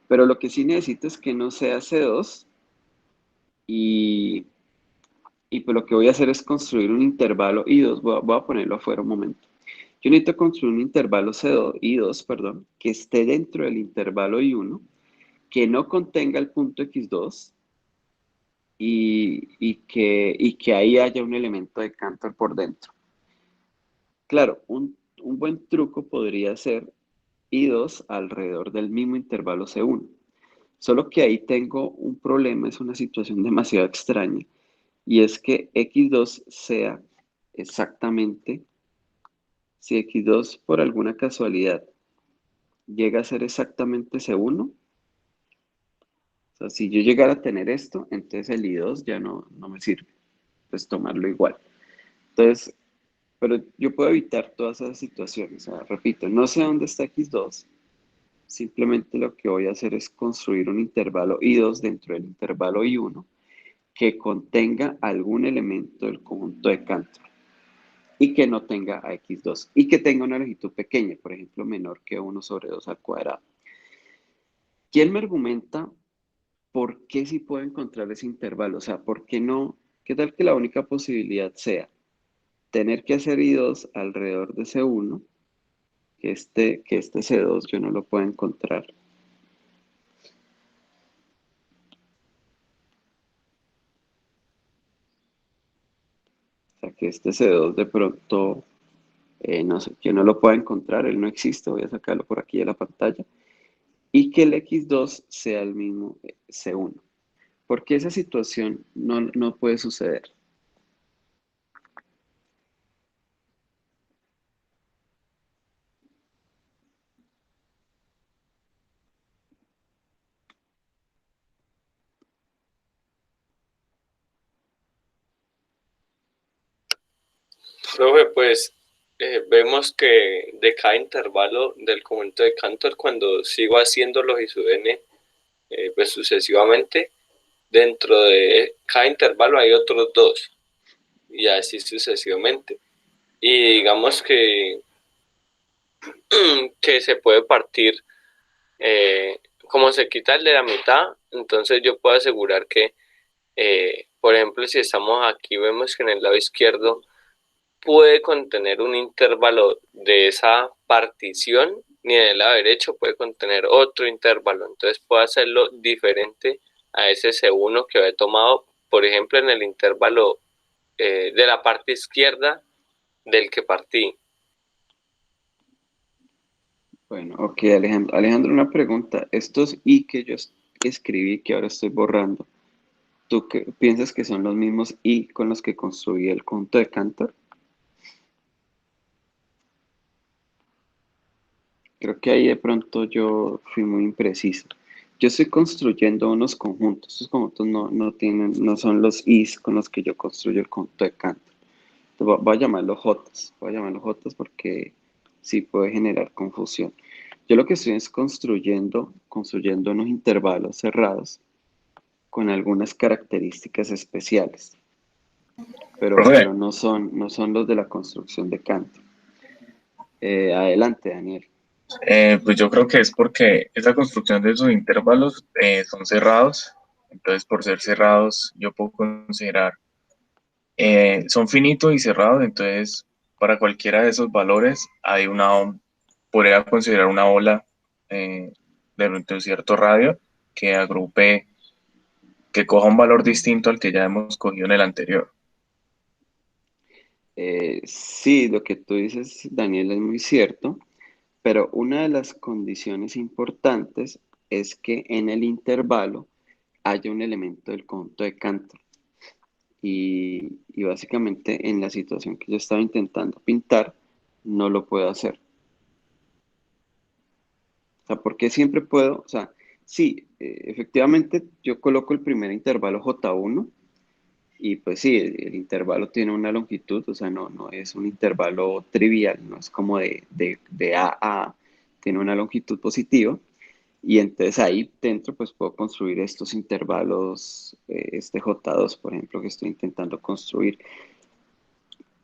Pero lo que sí necesito es que no sea C2 y, y pues lo que voy a hacer es construir un intervalo I2, voy a ponerlo afuera un momento. Yo necesito construir un intervalo C2, I2, perdón, que esté dentro del intervalo I1, que no contenga el punto X2 y que ahí haya un elemento de Cantor por dentro. Claro, un buen truco podría ser I2 alrededor del mismo intervalo C1. Solo que ahí tengo un problema, es una situación demasiado extraña, y es que X2 sea exactamente, si X2 por alguna casualidad llega a ser exactamente C1, o sea, si yo llegara a tener esto, entonces el I2 ya no me sirve, pues tomarlo igual. Entonces, pero yo puedo evitar todas esas situaciones, o sea, repito, no sé dónde está X2, simplemente lo que voy a hacer es construir un intervalo I2 dentro del intervalo I1 que contenga algún elemento del conjunto de Cantor y que no tenga a X2 y que tenga una longitud pequeña, por ejemplo, menor que 1 sobre 2 al cuadrado. ¿Quién me argumenta por qué sí puedo encontrar ese intervalo? O sea, ¿por qué no? ¿Qué tal que la única posibilidad sea tener que hacer I2 alrededor de C1, que este C2 yo no lo puedo encontrar? O sea, que este C2 de pronto, no sé, que no lo pueda encontrar, él no existe, voy a sacarlo por aquí de la pantalla, y que el X2 sea el mismo C1. Porque esa situación no puede suceder. Profe, pues vemos que de cada intervalo del conjunto de Cantor, cuando sigo haciéndolo y su n, pues sucesivamente, dentro de cada intervalo hay otros dos, y así sucesivamente. Y digamos que que se puede partir, como se quita el de la mitad, entonces yo puedo asegurar que, por ejemplo, si estamos aquí, vemos que en el lado izquierdo puede contener un intervalo de esa partición, ni en el lado derecho puede contener otro intervalo. Entonces puedo hacerlo diferente a ese C1 que había tomado, por ejemplo, en el intervalo de la parte izquierda del que partí. Bueno, ok, Alejandro. Alejandro, una pregunta. Estos I que yo escribí, que ahora estoy borrando, ¿tú qué piensas que son los mismos I con los que construí el conjunto de Cantor? Creo que ahí de pronto yo fui muy impreciso. Yo estoy construyendo unos conjuntos. Estos conjuntos no tienen, no son los Is con los que yo construyo el conjunto de Cantor. Entonces, voy a llamarlos Jotas. Voy a llamarlos Jotas porque sí puede generar confusión. Yo lo que estoy es construyendo unos intervalos cerrados con algunas características especiales, Profe, pero no son los de la construcción de Cantor. Adelante, Daniel. pues yo creo que es porque esa construcción de esos intervalos son cerrados, entonces por ser cerrados yo puedo considerar, son finitos y cerrados, entonces para cualquiera de esos valores podría considerar una ola de un cierto radio que agrupe, que coja un valor distinto al que ya hemos cogido en el anterior. Sí, lo que tú dices, Daniel, es muy cierto, pero una de las condiciones importantes es que en el intervalo haya un elemento del conjunto de Cantor. Y básicamente en la situación que yo estaba intentando pintar, no lo puedo hacer. O sea, porque siempre puedo, o sea, sí, efectivamente yo coloco el primer intervalo J1 y pues sí, el intervalo tiene una longitud, o sea, no es un intervalo trivial, no es como de A a A, tiene una longitud positiva. Y entonces ahí dentro pues puedo construir estos intervalos, este J2, por ejemplo, que estoy intentando construir.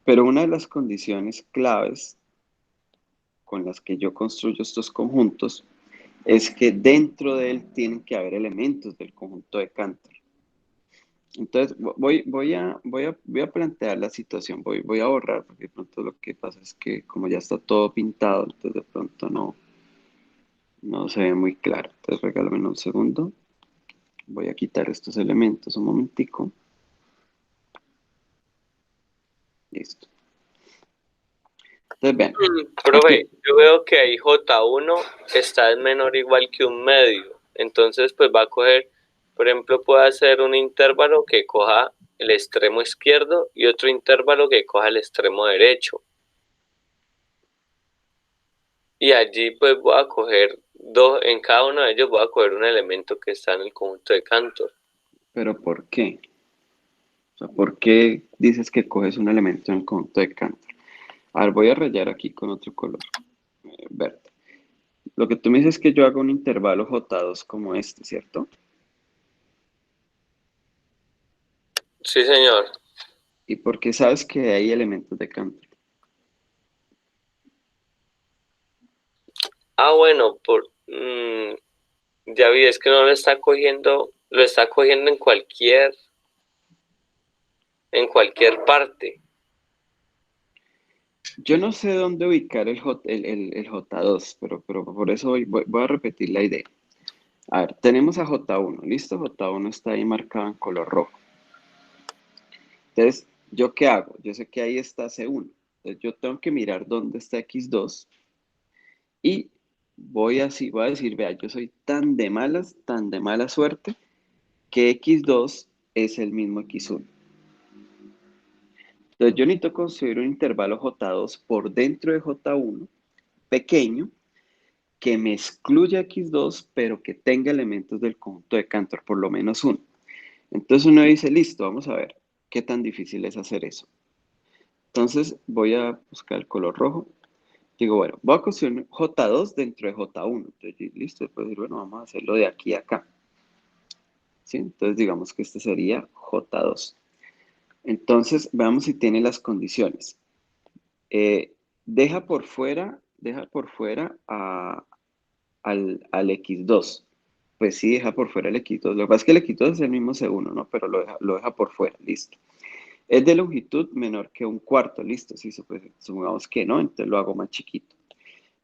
Pero una de las condiciones claves con las que yo construyo estos conjuntos es que dentro de él tienen que haber elementos del conjunto de Cantor. Entonces voy a plantear la situación, voy a borrar, porque de pronto lo que pasa es que como ya está todo pintado, entonces de pronto no se ve muy claro. Entonces regálame un segundo. Voy a quitar estos elementos un momentico. Listo. Entonces vean, Profe, aquí, yo veo que ahí J1 está en menor o igual que un medio. Entonces, pues va a coger, por ejemplo, puede hacer un intervalo que coja el extremo izquierdo y otro intervalo que coja el extremo derecho. Y allí pues voy a coger dos, en cada uno de ellos voy a coger un elemento que está en el conjunto de Cantor. pero ¿por qué? O sea, ¿por qué dices que coges un elemento en el conjunto de Cantor? A ver, voy a rayar aquí con otro color, verde. Lo que tú me dices es que yo hago un intervalo J2 como este, ¿cierto? Sí, señor. ¿Y por qué sabes que hay elementos de Cantor? Ah, bueno, ya vi, es que no lo está cogiendo, lo está cogiendo en cualquier parte. Yo no sé dónde ubicar el J2, pero por eso voy a repetir la idea. A ver, tenemos a J1, ¿listo? J1 está ahí marcado en color rojo. Entonces, ¿yo qué hago? Yo sé que ahí está C1. Entonces, yo tengo que mirar dónde está X2 y voy a decir, vea, yo soy tan de mala suerte, que X2 es el mismo X1. Entonces, yo necesito construir un intervalo J2 por dentro de J1, pequeño, que me excluya X2, pero que tenga elementos del conjunto de Cantor, por lo menos uno. Entonces uno dice, listo, vamos a ver qué tan difícil es hacer eso. Entonces voy a buscar el color rojo. Digo, bueno, voy a construir J2 dentro de J1. Entonces, listo, después decir, bueno, vamos a hacerlo de aquí a acá. ¿Sí? Entonces digamos que este sería J2. Entonces, veamos si tiene las condiciones. Deja por fuera deja por fuera al X2. Pues sí, deja por fuera el X2. Lo que pasa es que el X2 es el mismo C1, ¿no? Pero lo deja por fuera, listo. Es de longitud menor que un cuarto, listo. Si supongamos que no, entonces lo hago más chiquito.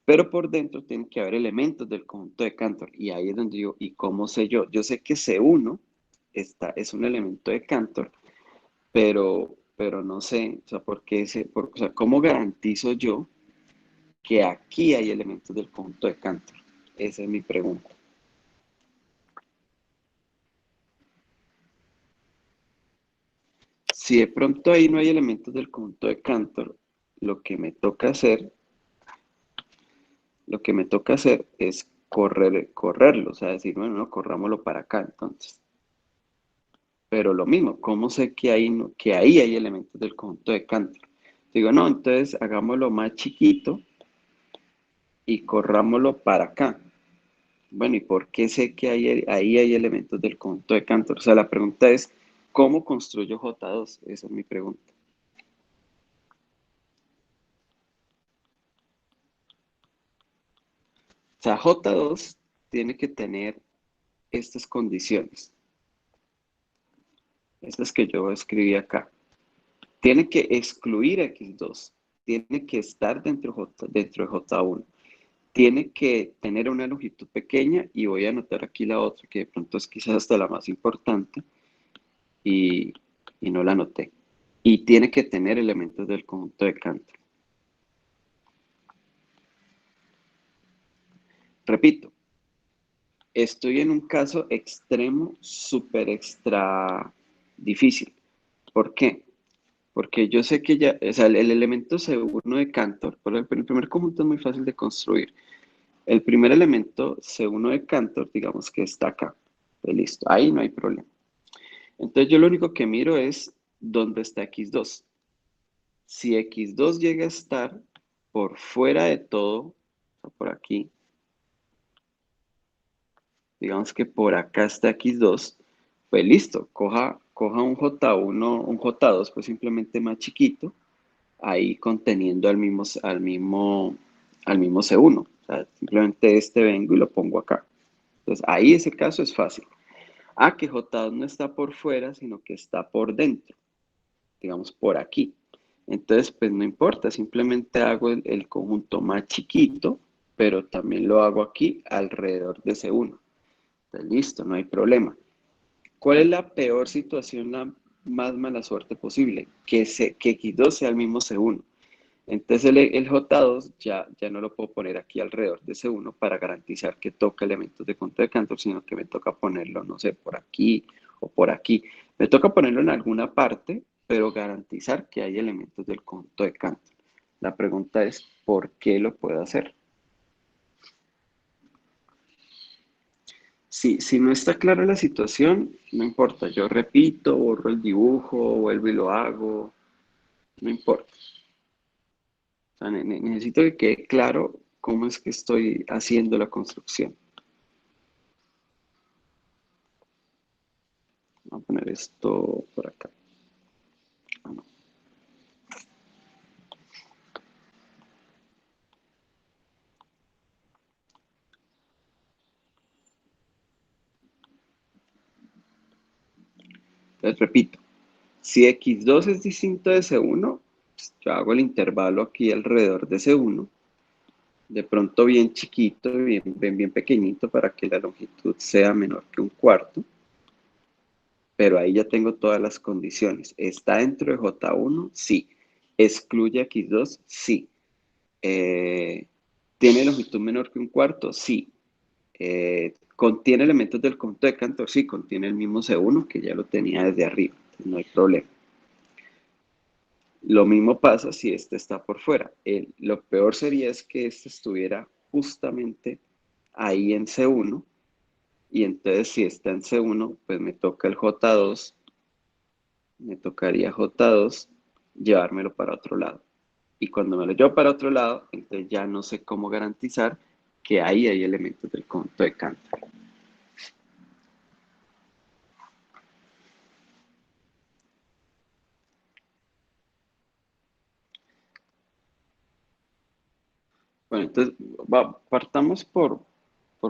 Pero por dentro tienen que haber elementos del conjunto de Cantor. Y ahí es donde digo, ¿y cómo sé yo? Yo sé que C1 es un elemento de Cantor, pero no sé, o sea, o sea, ¿cómo garantizo yo que aquí hay elementos del conjunto de Cantor? Esa es mi pregunta. Si de pronto ahí no hay elementos del conjunto de Cantor, lo que me toca hacer, lo que me toca hacer es correrlo, o sea, decir, bueno, no, corrámoslo para acá, entonces. Pero lo mismo, ¿cómo sé que ahí, que ahí hay elementos del conjunto de Cantor? Digo, no, entonces hagámoslo más chiquito y corrámoslo para acá. Bueno, ¿y por qué sé que ahí hay elementos del conjunto de Cantor? O sea, la pregunta es, ¿cómo construyo J2? Esa es mi pregunta. O sea, J2 tiene que tener estas condiciones, estas que yo escribí acá. Tiene que excluir X2, tiene que estar dentro de J1, tiene que tener una longitud pequeña y voy a anotar aquí la otra que de pronto es quizás hasta la más importante y, y no la anoté. Y tiene que tener elementos del conjunto de Cantor. Repito, estoy en un caso extremo, súper extra difícil. ¿Por qué? Porque yo sé que ya, o sea, el elemento C1 de Cantor, el primer conjunto es muy fácil de construir. El primer elemento C1 de Cantor, digamos que está acá. Pues listo, ahí no hay problema. Entonces yo lo único que miro es dónde está X2. Si X2 llega a estar por fuera de todo, o sea, por aquí, digamos que por acá está X2, pues listo, coja un J1, un J2, pues simplemente más chiquito, ahí conteniendo al mismo C1. O sea, simplemente vengo y lo pongo acá. Entonces, ahí ese caso es fácil. Que J2 no está por fuera, sino que está por dentro, digamos por aquí. Entonces, pues no importa, simplemente hago el conjunto más chiquito, pero también lo hago aquí alrededor de C1. Entonces, listo, no hay problema. ¿Cuál es la peor situación, la más mala suerte posible? Que X2 sea el mismo C1. Entonces el J2 ya no lo puedo poner aquí alrededor de C1 para garantizar que toca elementos de conjunto de Cantor, sino que me toca ponerlo, no sé, por aquí o por aquí. Me toca ponerlo en alguna parte, pero garantizar que hay elementos del conjunto de Cantor. La pregunta es, ¿por qué lo puedo hacer? Si no está clara la situación, no importa, yo repito, borro el dibujo, vuelvo y lo hago, no importa. O sea, necesito que quede claro cómo es que estoy haciendo la construcción. Voy a poner esto por acá. No. Les repito, si X2 es distinto de C1, pues yo hago el intervalo aquí alrededor de C1, de pronto bien chiquito, bien pequeñito para que la longitud sea menor que un cuarto, pero ahí ya tengo todas las condiciones. ¿Está dentro de J1? Sí. ¿Excluye X2? Sí. ¿Tiene longitud menor que un cuarto? Sí. ¿Contiene elementos del conjunto de Cantor? Sí, contiene el mismo C1 que ya lo tenía desde arriba, entonces no hay problema. Lo mismo pasa si este está por fuera. Lo peor sería es que este estuviera justamente ahí en C1 y entonces si está en C1, pues me toca el J2, me tocaría J2 llevármelo para otro lado. Y cuando me lo llevo para otro lado, entonces ya no sé cómo garantizar que ahí hay elementos del conjunto de Cantor. Bueno, entonces partamos por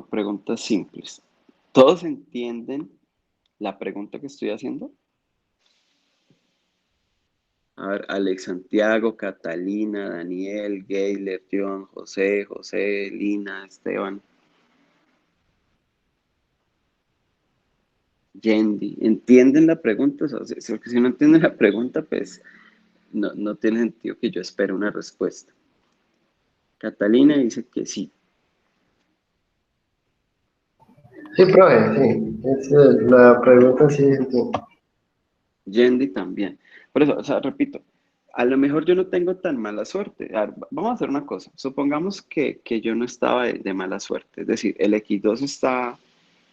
preguntas simples. ¿Todos entienden la pregunta que estoy haciendo? A ver, Alex Santiago, Catalina, Daniel, Gayler, John, José, Lina, Esteban, Yendi. ¿Entienden la pregunta? O sea, si no entienden la pregunta, pues no tiene sentido que yo espere una respuesta. Catalina dice que sí. Sí, profe, sí. La pregunta sí entiendo. Yendi también. Por eso, o sea, repito, a lo mejor yo no tengo tan mala suerte. A ver, vamos a hacer una cosa. Supongamos que yo no estaba de mala suerte. Es decir, el X2 está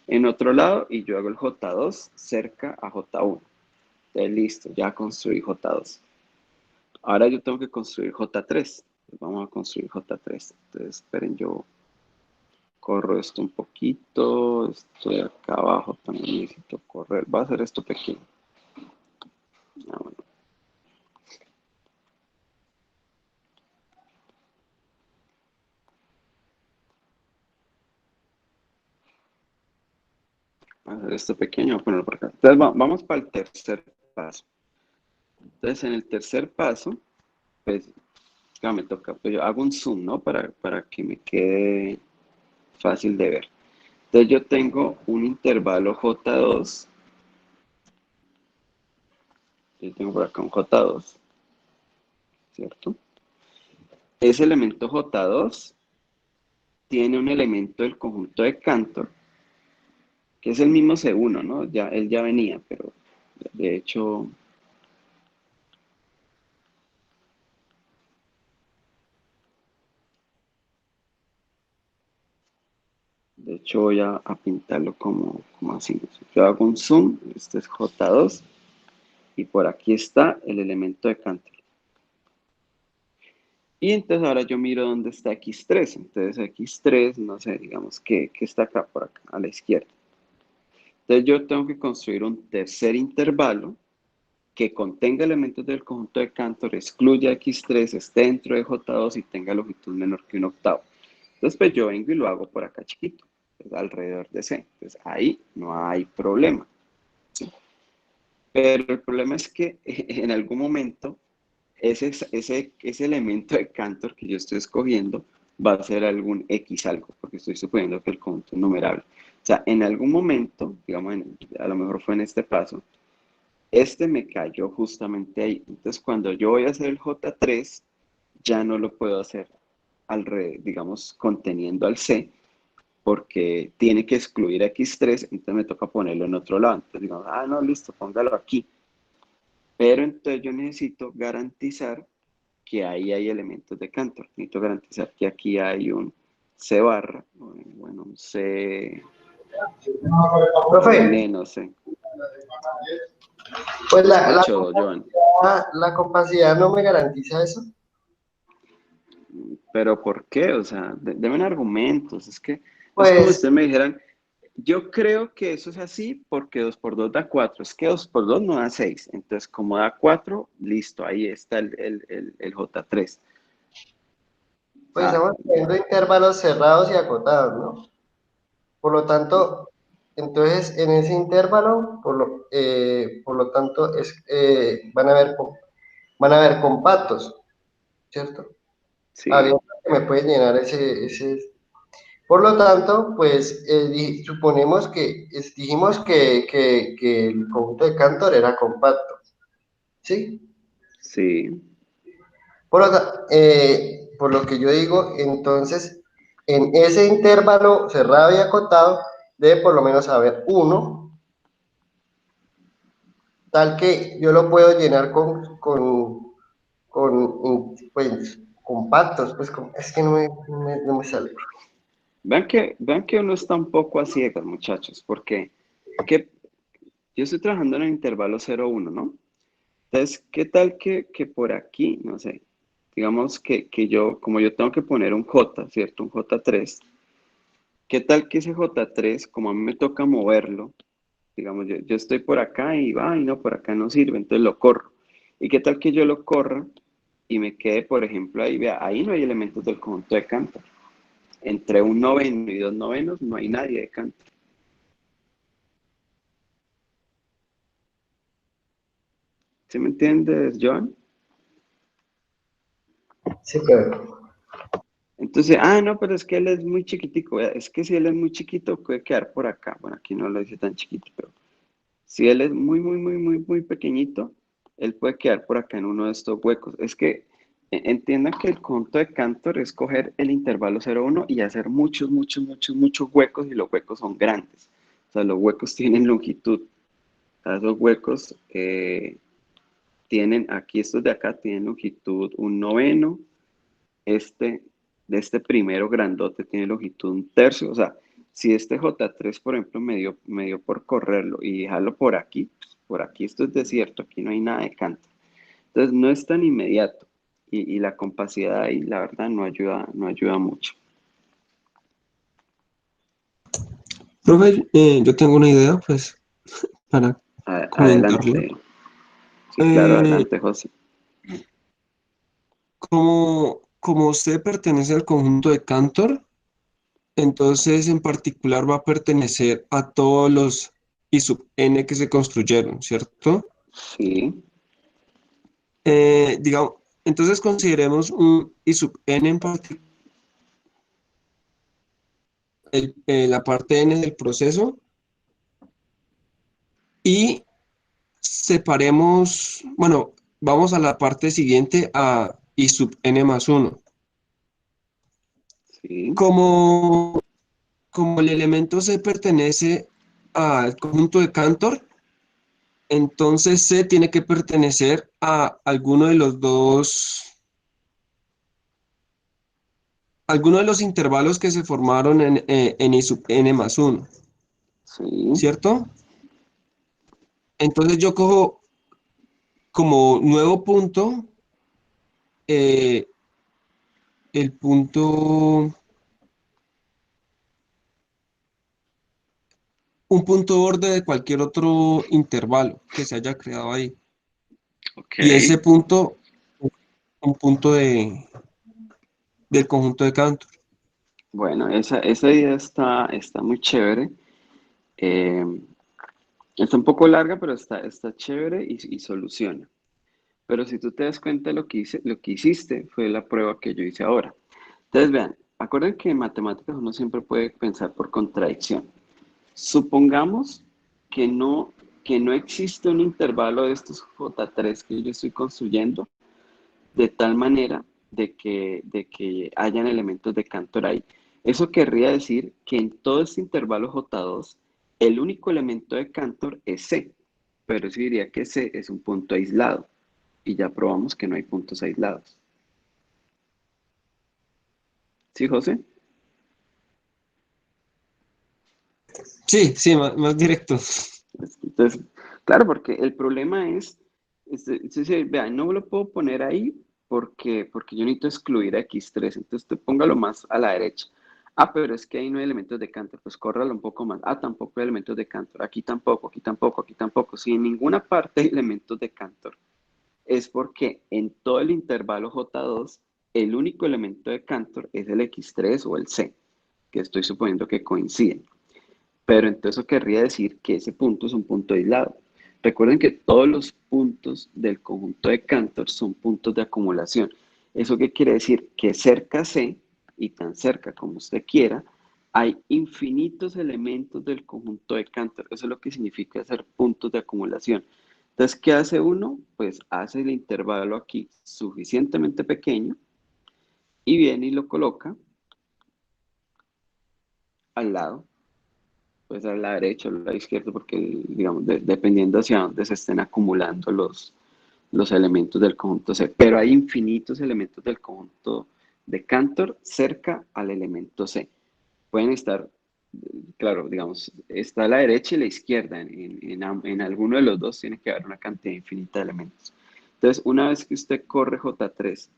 en otro lado y yo hago el J2 cerca a J1. Entonces, listo, ya construí J2. Ahora yo tengo que construir J3. Pues vamos a construir J3. Entonces, esperen, yo corro esto un poquito. Estoy acá abajo, también necesito correr. Va a hacer esto pequeño. Ah, bueno. Voy a hacer esto pequeño, voy a ponerlo por acá. Entonces, vamos para el tercer paso. Entonces, en el tercer paso, pues, ya me toca, pues yo hago un zoom, ¿no? Para que me quede fácil de ver. Entonces, yo tengo un intervalo J2. Yo tengo por acá un J2, ¿cierto? Ese elemento J2 tiene un elemento del conjunto de Cantor, que es el mismo C1, ¿no? Ya, él ya venía, pero de hecho, voy a pintarlo como así. Yo hago un zoom, este es J2, y por aquí está el elemento de Cantor. Y entonces ahora yo miro dónde está X3. Entonces X3, no sé, digamos que está acá, por acá, a la izquierda. Entonces yo tengo que construir un tercer intervalo que contenga elementos del conjunto de Cantor, excluya X3, esté dentro de J2 y tenga longitud menor que un octavo. Entonces pues yo vengo y lo hago por acá chiquito, pues, alrededor de C. Entonces ahí no hay problema. ¿Sí? Pero el problema es que en algún momento ese elemento de Cantor que yo estoy escogiendo va a ser algún X algo, porque estoy suponiendo que el conjunto es numerable. O sea, en algún momento, digamos, a lo mejor fue en este paso, este me cayó justamente ahí. Entonces, cuando yo voy a hacer el J3, ya no lo puedo hacer digamos, conteniendo al C, porque tiene que excluir a X3, entonces me toca ponerlo en otro lado. Entonces, digamos, no, listo, póngalo aquí. Pero entonces yo necesito garantizar que ahí hay elementos de Cantor. Necesito garantizar que aquí hay un C barra, bueno, un C, Profe, N, no sé. pues Escucho, Joan. la compacidad no me garantiza eso. Pero ¿por qué? O sea, denme argumentos. Es que es como si Pues, ustedes me dijeran, yo creo que eso es así porque 2 por 2 da 4. Es que 2 por 2 no da 6. Entonces, como da 4, listo, ahí está el J3. O pues sea, estamos teniendo intervalos cerrados y acotados, ¿no? Por lo tanto, entonces en ese intervalo, por lo tanto, van a haber compactos, ¿cierto? Había sí, que me puede llenar ese. Por lo tanto, pues suponemos que dijimos que el conjunto de Cantor era compacto, ¿sí? sí, Por lo que yo digo, entonces, en ese intervalo cerrado y acotado, debe por lo menos haber uno, tal que yo lo puedo llenar pues, compactos, pues es que no me sale. vean que uno está un poco a ciegas, muchachos, porque que yo estoy trabajando en el intervalo 0,1, ¿no? Entonces, ¿qué tal que por aquí, no sé, digamos que yo, como yo tengo que poner un J, ¿cierto? Un J3, ¿qué tal que ese J3, como a mí me toca moverlo, digamos, yo estoy por acá y va, y no, por acá no sirve, entonces lo corro. ¿Y qué tal que yo lo corra y me quede, por ejemplo, ahí, vea, ahí no hay elementos del conjunto de Cantor. Entre un noveno y dos novenos no hay nadie de Cantor. ¿Sí me entiendes, John? Sí, pero Entonces, no, pero es que él es muy chiquitico. Vea, es que si él es muy chiquito, puede quedar por acá. Bueno, aquí no lo dice tan chiquito, pero si él es muy, muy, muy, muy, muy pequeñito, él puede quedar por acá en uno de estos huecos. Es que entiendan que el conjunto de Cantor es coger el intervalo 0,1 y hacer muchos, muchos, muchos, muchos huecos y los huecos son grandes. O sea, los huecos tienen longitud. O sea, esos huecos tienen, aquí estos de acá tienen longitud un noveno. Este, de este primero grandote tiene longitud un tercio. O sea, si este J3, por ejemplo, me dio por correrlo y dejarlo por aquí esto es desierto, aquí no hay nada de canto. Entonces no es tan inmediato y la compacidad ahí, la verdad, no ayuda mucho. Profe, yo tengo una idea, pues, para comentarle. Adelante. Sí, claro, Eh, adelante, José. como usted pertenece al conjunto de Cantor, entonces en particular va a pertenecer a todos los I sub n que se construyeron, ¿cierto? Sí, Digamos, entonces consideremos un I sub n en particular, la parte n del proceso, y separemos, bueno, vamos a la parte siguiente, a I sub n más 1. sí, Como, como el elemento C pertenece al conjunto de Cantor, entonces C tiene que pertenecer a alguno de los intervalos que se formaron en I sub n más 1, sí. ¿cierto? Entonces yo cojo como nuevo punto eh, el punto, un punto borde de cualquier otro intervalo que se haya creado ahí. Ok. Y ese punto, un punto del conjunto de Cantor. Bueno, esa idea está muy chévere. Eh, Está un poco larga, pero está chévere y soluciona. Pero si tú te das cuenta, lo que hiciste fue la prueba que yo hice ahora. Entonces, vean, acuerden que en matemáticas uno siempre puede pensar por contradicción. Supongamos que no existe un intervalo de estos J3 que yo estoy construyendo de tal manera de que hayan elementos de Cantor ahí. Eso querría decir que en todo este intervalo J2, el único elemento de Cantor es C, pero eso diría que C es un punto aislado y ya probamos que no hay puntos aislados. ¿Sí, José? Sí, sí, más directo. Entonces, claro, porque el problema vean, no lo puedo poner ahí porque yo necesito excluir a X3, entonces póngalo más a la derecha. Pero es que ahí no hay elementos de Cantor, pues córralo un poco más. Tampoco hay elementos de Cantor, aquí tampoco, aquí tampoco, aquí tampoco. Si en ninguna parte hay elementos de Cantor, es porque en todo el intervalo J2, el único elemento de Cantor es el X3 o el C, que estoy suponiendo que coinciden. Pero entonces eso querría decir que ese punto es un punto aislado. Recuerden que todos los puntos del conjunto de Cantor son puntos de acumulación. ¿Eso qué quiere decir? Que cerca C, y tan cerca como usted quiera, hay infinitos elementos del conjunto de Cantor. Eso es lo que significa hacer puntos de acumulación. Entonces, ¿qué hace uno? Pues hace el intervalo aquí suficientemente pequeño y viene y lo coloca al lado, pues a la derecha o a la izquierda, porque digamos, dependiendo hacia dónde se estén acumulando los elementos del conjunto C. Pero hay infinitos elementos del conjunto de Cantor cerca al elemento C. Pueden estar, claro, digamos, está a la derecha y la izquierda. En alguno de los dos tiene que haber una cantidad infinita de elementos. Entonces, una vez que usted corre J3,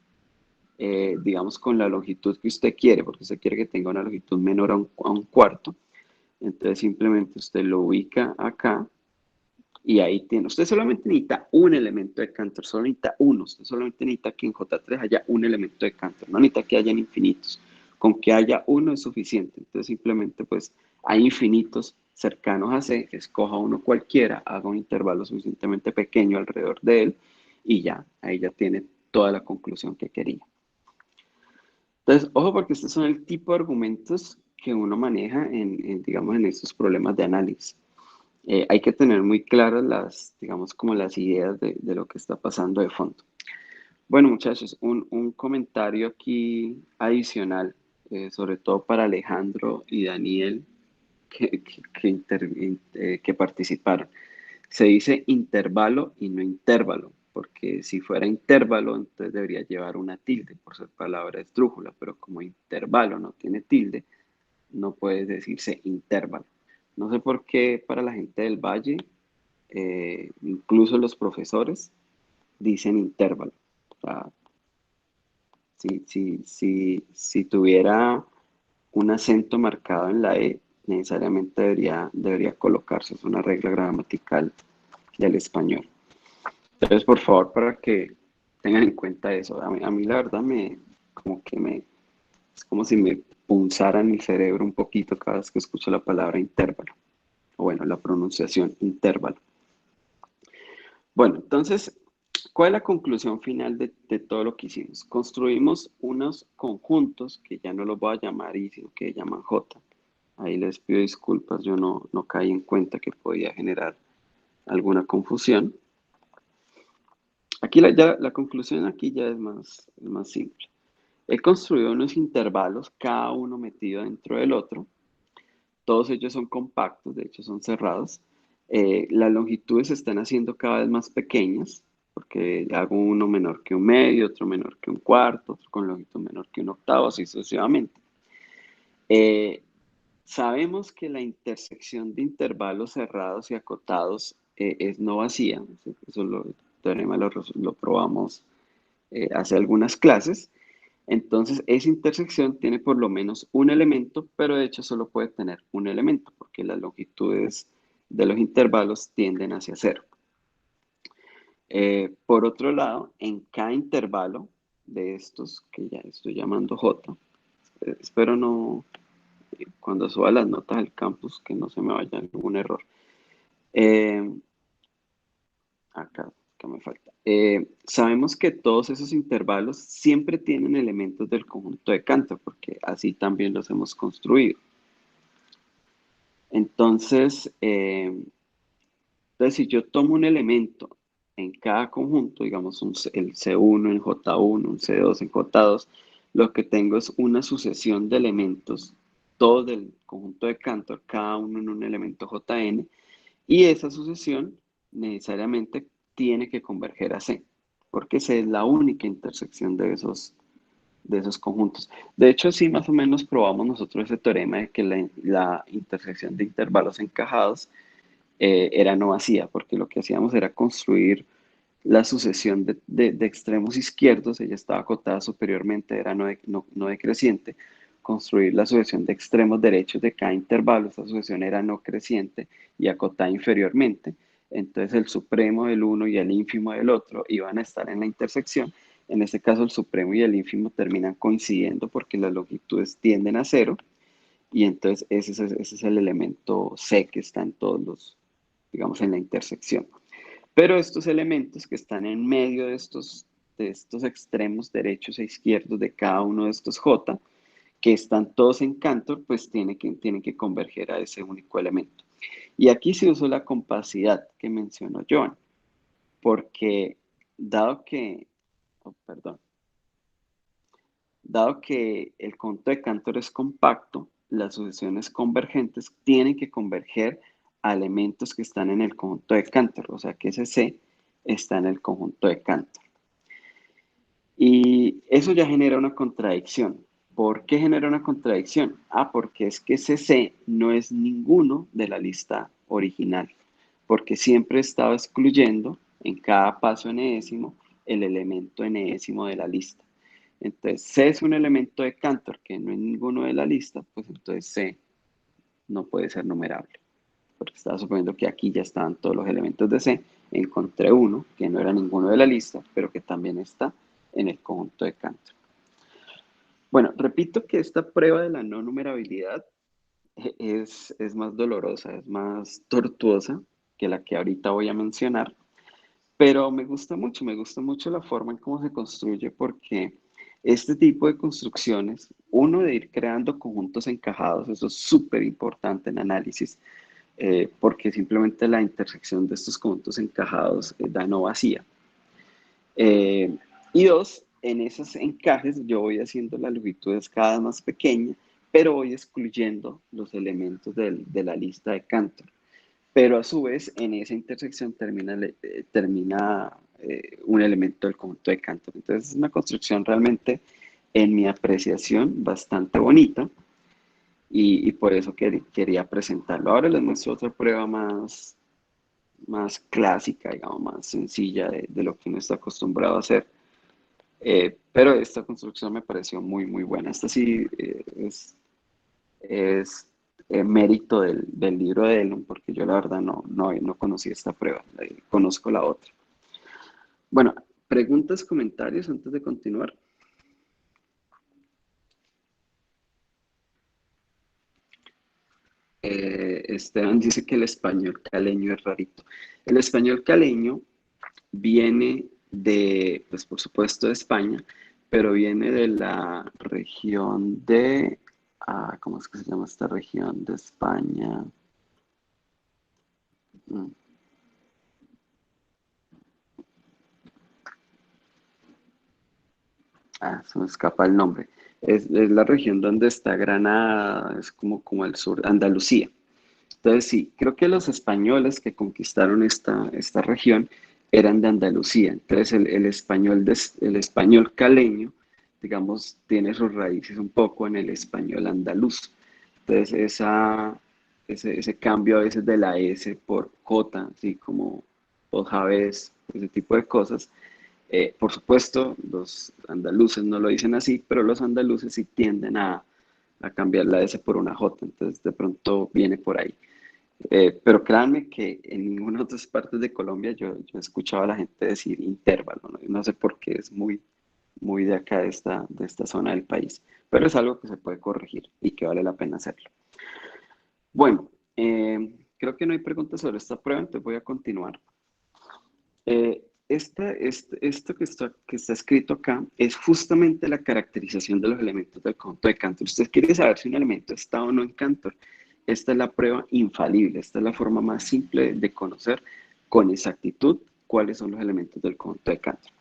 digamos con la longitud que usted quiere, porque usted quiere que tenga una longitud menor a un cuarto, entonces simplemente usted lo ubica acá Y ahí tiene, usted solamente necesita un elemento de Cantor, solo necesita uno, usted solamente necesita que en J3 haya un elemento de Cantor, no necesita que hayan infinitos, con que haya uno es suficiente. Entonces simplemente pues hay infinitos cercanos a C, escoja uno cualquiera, haga un intervalo suficientemente pequeño alrededor de él y ya, ahí ya tiene toda la conclusión que quería. Entonces, ojo porque estos son el tipo de argumentos que uno maneja digamos, en estos problemas de análisis. Hay que tener muy claras las, digamos, como las ideas de lo que está pasando de fondo. Bueno, muchachos, un comentario aquí adicional, sobre todo para Alejandro y Daniel, que participaron. Se dice intervalo y no intervalo, porque si fuera intervalo, entonces debería llevar una tilde por ser palabra esdrújula, pero como intervalo no tiene tilde, no puede decirse intervalo. No sé por qué para la gente del Valle, incluso los profesores, dicen intervalo. O sea, si tuviera un acento marcado en la E, necesariamente debería colocarse. Es una regla gramatical del español. Entonces, por favor, para que tengan en cuenta eso. A mí la verdad es como si me punzaran el cerebro un poquito cada vez que escucho la palabra intervalo. O bueno, la pronunciación intervalo. Bueno, entonces, ¿cuál es la conclusión final de todo lo que hicimos? Construimos unos conjuntos que ya no los voy a llamar I, sino que llaman J. Ahí les pido disculpas, yo no caí en cuenta que podía generar alguna confusión. Aquí la conclusión aquí ya es más simple. He construido unos intervalos, cada uno metido dentro del otro. Todos ellos son compactos, de hecho son cerrados. Las longitudes se están haciendo cada vez más pequeñas, porque hago uno menor que un medio, otro menor que un cuarto, otro con longitud menor que un octavo, así sucesivamente. Sabemos que la intersección de intervalos cerrados y acotados es no vacía. Eso el teorema lo probamos hace algunas clases. Entonces, esa intersección tiene por lo menos un elemento, pero de hecho solo puede tener un elemento, porque las longitudes de los intervalos tienden hacia cero. Por otro lado, en cada intervalo de estos, que ya estoy llamando J, espero no, cuando suba las notas al campus, que no se me vaya algún error. Acá me falta. Sabemos que todos esos intervalos siempre tienen elementos del conjunto de Cantor, porque así también los hemos construido. Entonces, si yo tomo un elemento en cada conjunto, digamos el C1 en J1, un C2 en J2, lo que tengo es una sucesión de elementos, todo del conjunto de Cantor, cada uno en un elemento Jn, y esa sucesión necesariamente tiene que converger a C, porque C es la única intersección de esos conjuntos. De hecho, sí, más o menos probamos nosotros ese teorema de que la intersección de intervalos encajados era no vacía, porque lo que hacíamos era construir la sucesión de extremos izquierdos, ella estaba acotada superiormente, era no decreciente, construir la sucesión de extremos derechos de cada intervalo, esa sucesión era no creciente y acotada inferiormente, entonces el supremo del uno y el ínfimo del otro iban a estar en la intersección. En este caso el supremo y el ínfimo terminan coincidiendo porque las longitudes tienden a cero, y entonces ese es el elemento C que está en todos digamos, en la intersección. Pero estos elementos que están en medio de estos extremos derechos e izquierdos de cada uno de estos J, que están todos en Cantor, pues tienen que converger a ese único elemento. Y aquí se usó la compacidad que mencionó Joan, porque dado que el conjunto de Cantor es compacto, las sucesiones convergentes tienen que converger a elementos que están en el conjunto de Cantor, o sea que ese C está en el conjunto de Cantor. Y eso ya genera una contradicción. ¿Por qué genera una contradicción? Porque es que ese C no es ninguno de la lista original, porque siempre estaba excluyendo en cada paso enésimo el elemento enésimo de la lista. Entonces, C es un elemento de Cantor que no es ninguno de la lista, pues entonces C no puede ser numerable. porque estaba suponiendo que aquí ya estaban todos los elementos de C, encontré uno que no era ninguno de la lista, pero que también está en el conjunto de Cantor. Bueno, repito que esta prueba de la no numerabilidad es más dolorosa, es más tortuosa que la que ahorita voy a mencionar, pero me gusta mucho la forma en cómo se construye porque este tipo de construcciones, uno de ir creando conjuntos encajados, eso es súper importante en análisis, porque simplemente la intersección de estos conjuntos encajados da no vacía. Eh, y dos, en esos encajes yo voy haciendo las longitudes cada vez más pequeñas, pero voy excluyendo los elementos de la lista de Cantor. Pero a su vez, en esa intersección termina un elemento del conjunto de Cantor. Entonces es una construcción realmente, en mi apreciación, bastante bonita y por eso quería presentarlo. Ahora les muestro otra prueba más clásica, digamos, más sencilla de lo que uno está acostumbrado a hacer. Pero esta construcción me pareció muy, muy buena. Esta sí es mérito del libro de Elon, porque yo la verdad no conocí esta prueba, conozco la otra. Bueno, preguntas, comentarios antes de continuar. Esteban dice que el español caleño es rarito. El español caleño viene de, pues por supuesto, de España, pero viene de la región de, ¿cómo es que se llama esta región de España? Se me escapa el nombre. Es la región donde está Granada, es como el sur, Andalucía. Entonces sí, creo que los españoles que conquistaron esta región eran de Andalucía. Entonces el español caleño, digamos, tiene sus raíces un poco en el español andaluz. Entonces ese cambio a veces de la S por J, así como ojavés, ese tipo de cosas. Por supuesto, los andaluces no lo dicen así, pero los andaluces sí tienden a cambiar la S por una J, entonces de pronto viene por ahí. Pero créanme que en ninguna otras partes de Colombia yo escuchaba a la gente decir intervalo, ¿no? No sé por qué es muy de acá de esta zona del país, pero es algo que se puede corregir y que vale la pena hacerlo. Bueno, creo que no hay preguntas sobre esta prueba, entonces voy a continuar. Esto que está escrito acá es justamente la caracterización de los elementos del conjunto de Cantor. Usted quiere saber si un elemento está o no en Cantor. Esta es la prueba infalible, esta es la forma más simple de conocer con exactitud cuáles son los elementos del conjunto de Cantor.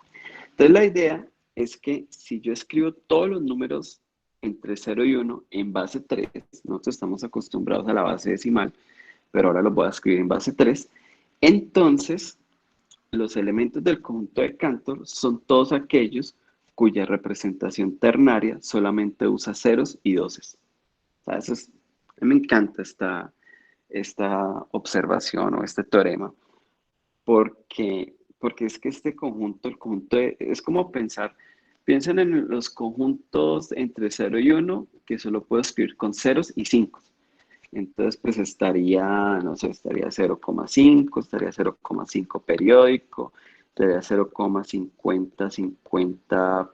Entonces la idea es que si yo escribo todos los números entre 0 y 1 en base 3, nosotros estamos acostumbrados a la base decimal, pero ahora los voy a escribir en base 3, entonces los elementos del conjunto de Cantor son todos aquellos cuya representación ternaria solamente usa ceros y doses. O sea, a mí me encanta esta observación o este teorema, porque es que este conjunto, es como piensen en los conjuntos entre 0 y 1, que solo puedo escribir con ceros y 5. Entonces, pues estaría, no sé, estaría 0,5, estaría 0,5 periódico, estaría 0,50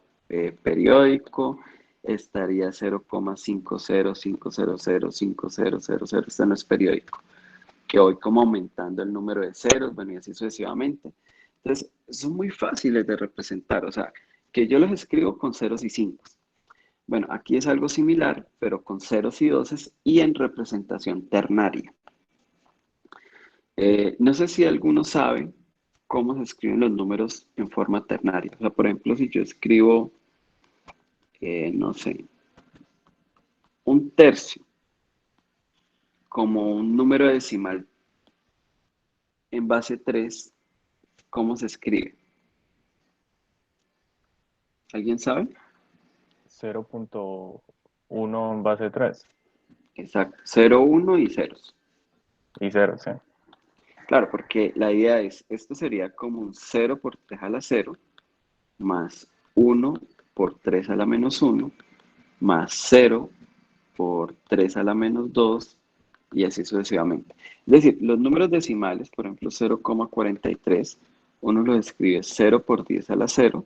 periódico, estaría 0,505005000. Este no es periódico, que voy como aumentando el número de ceros, bueno, y así sucesivamente. Entonces, son muy fáciles de representar, o sea, que yo los escribo con ceros y 5. Bueno, aquí es algo similar, pero con ceros y doses y en representación ternaria. No sé si alguno sabe cómo se escriben los números en forma ternaria. O sea, por ejemplo, si yo escribo, no sé, un tercio como un número decimal en base 3, ¿cómo se escribe? ¿Alguien sabe? 0.1 en base 3 Exacto, 0, 1 y ceros. y 0, sí. Claro, porque la idea es, esto sería como un 0 por 3 a la 0, más 1 por 3 a la menos 1, más 0 por 3 a la menos 2, y así sucesivamente. Es decir, los números decimales, por ejemplo, 0,43, uno lo escribe 0 por 10 a la 0,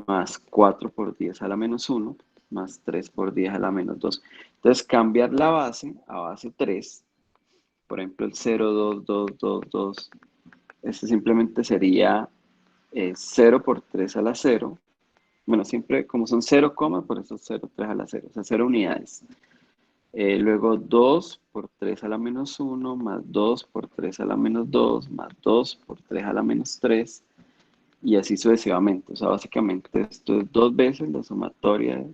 más 4 por 10 a la menos 1, más 3 por 10 a la menos 2. Entonces, cambiar la base a base 3, por ejemplo, el 0, 2, 2, 2, 2, este simplemente sería 0 por 3 a la 0. Bueno, siempre como son 0, por eso 0, 3 a la 0, o sea, 0 unidades. Luego 2 por 3 a la menos 1, más 2 por 3 a la menos 2, más 2 por 3 a la menos 3, y así sucesivamente. O sea, básicamente esto es dos veces la sumatoria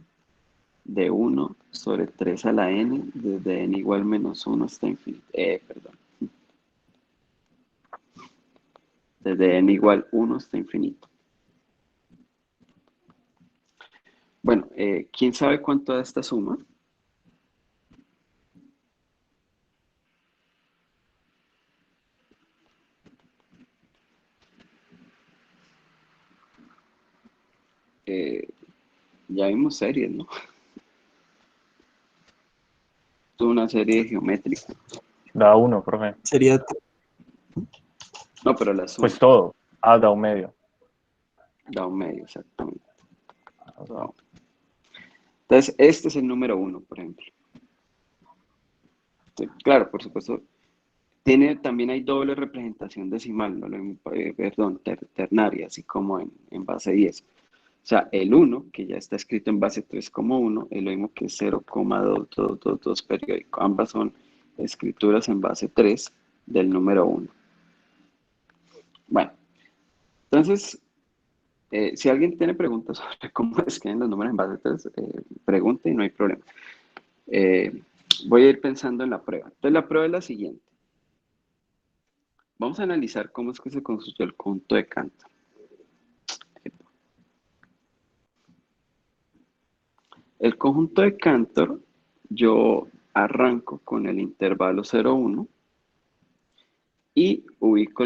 de 1 sobre 3 a la n, desde n igual menos 1 hasta infinito. Perdón. Desde n igual 1 hasta infinito. Bueno, ¿quién sabe cuánto da esta suma? Ya vimos series, ¿no? Es una serie geométrica. Da 1, profe. Sería No, pero la suma Pues todo. Ah, da 1/2. da un medio, exactamente. So, entonces, este es el número 1, por ejemplo. Sí, claro, por supuesto, también hay doble representación decimal, ¿no? Perdón, ternaria, así como en base 10. O sea, el 1, que ya está escrito en base 3,1, es lo mismo que 0,2222 periódico. Ambas son escrituras en base 3 del número 1. Bueno, entonces, si alguien tiene preguntas sobre cómo escriben los números en base 3, pregunte y no hay problema. Voy a ir pensando en la prueba. Entonces, la prueba es la siguiente. Vamos a analizar cómo es que se construyó el conjunto de Cantor. El conjunto de Cantor, yo arranco con el intervalo 0,1 y ubico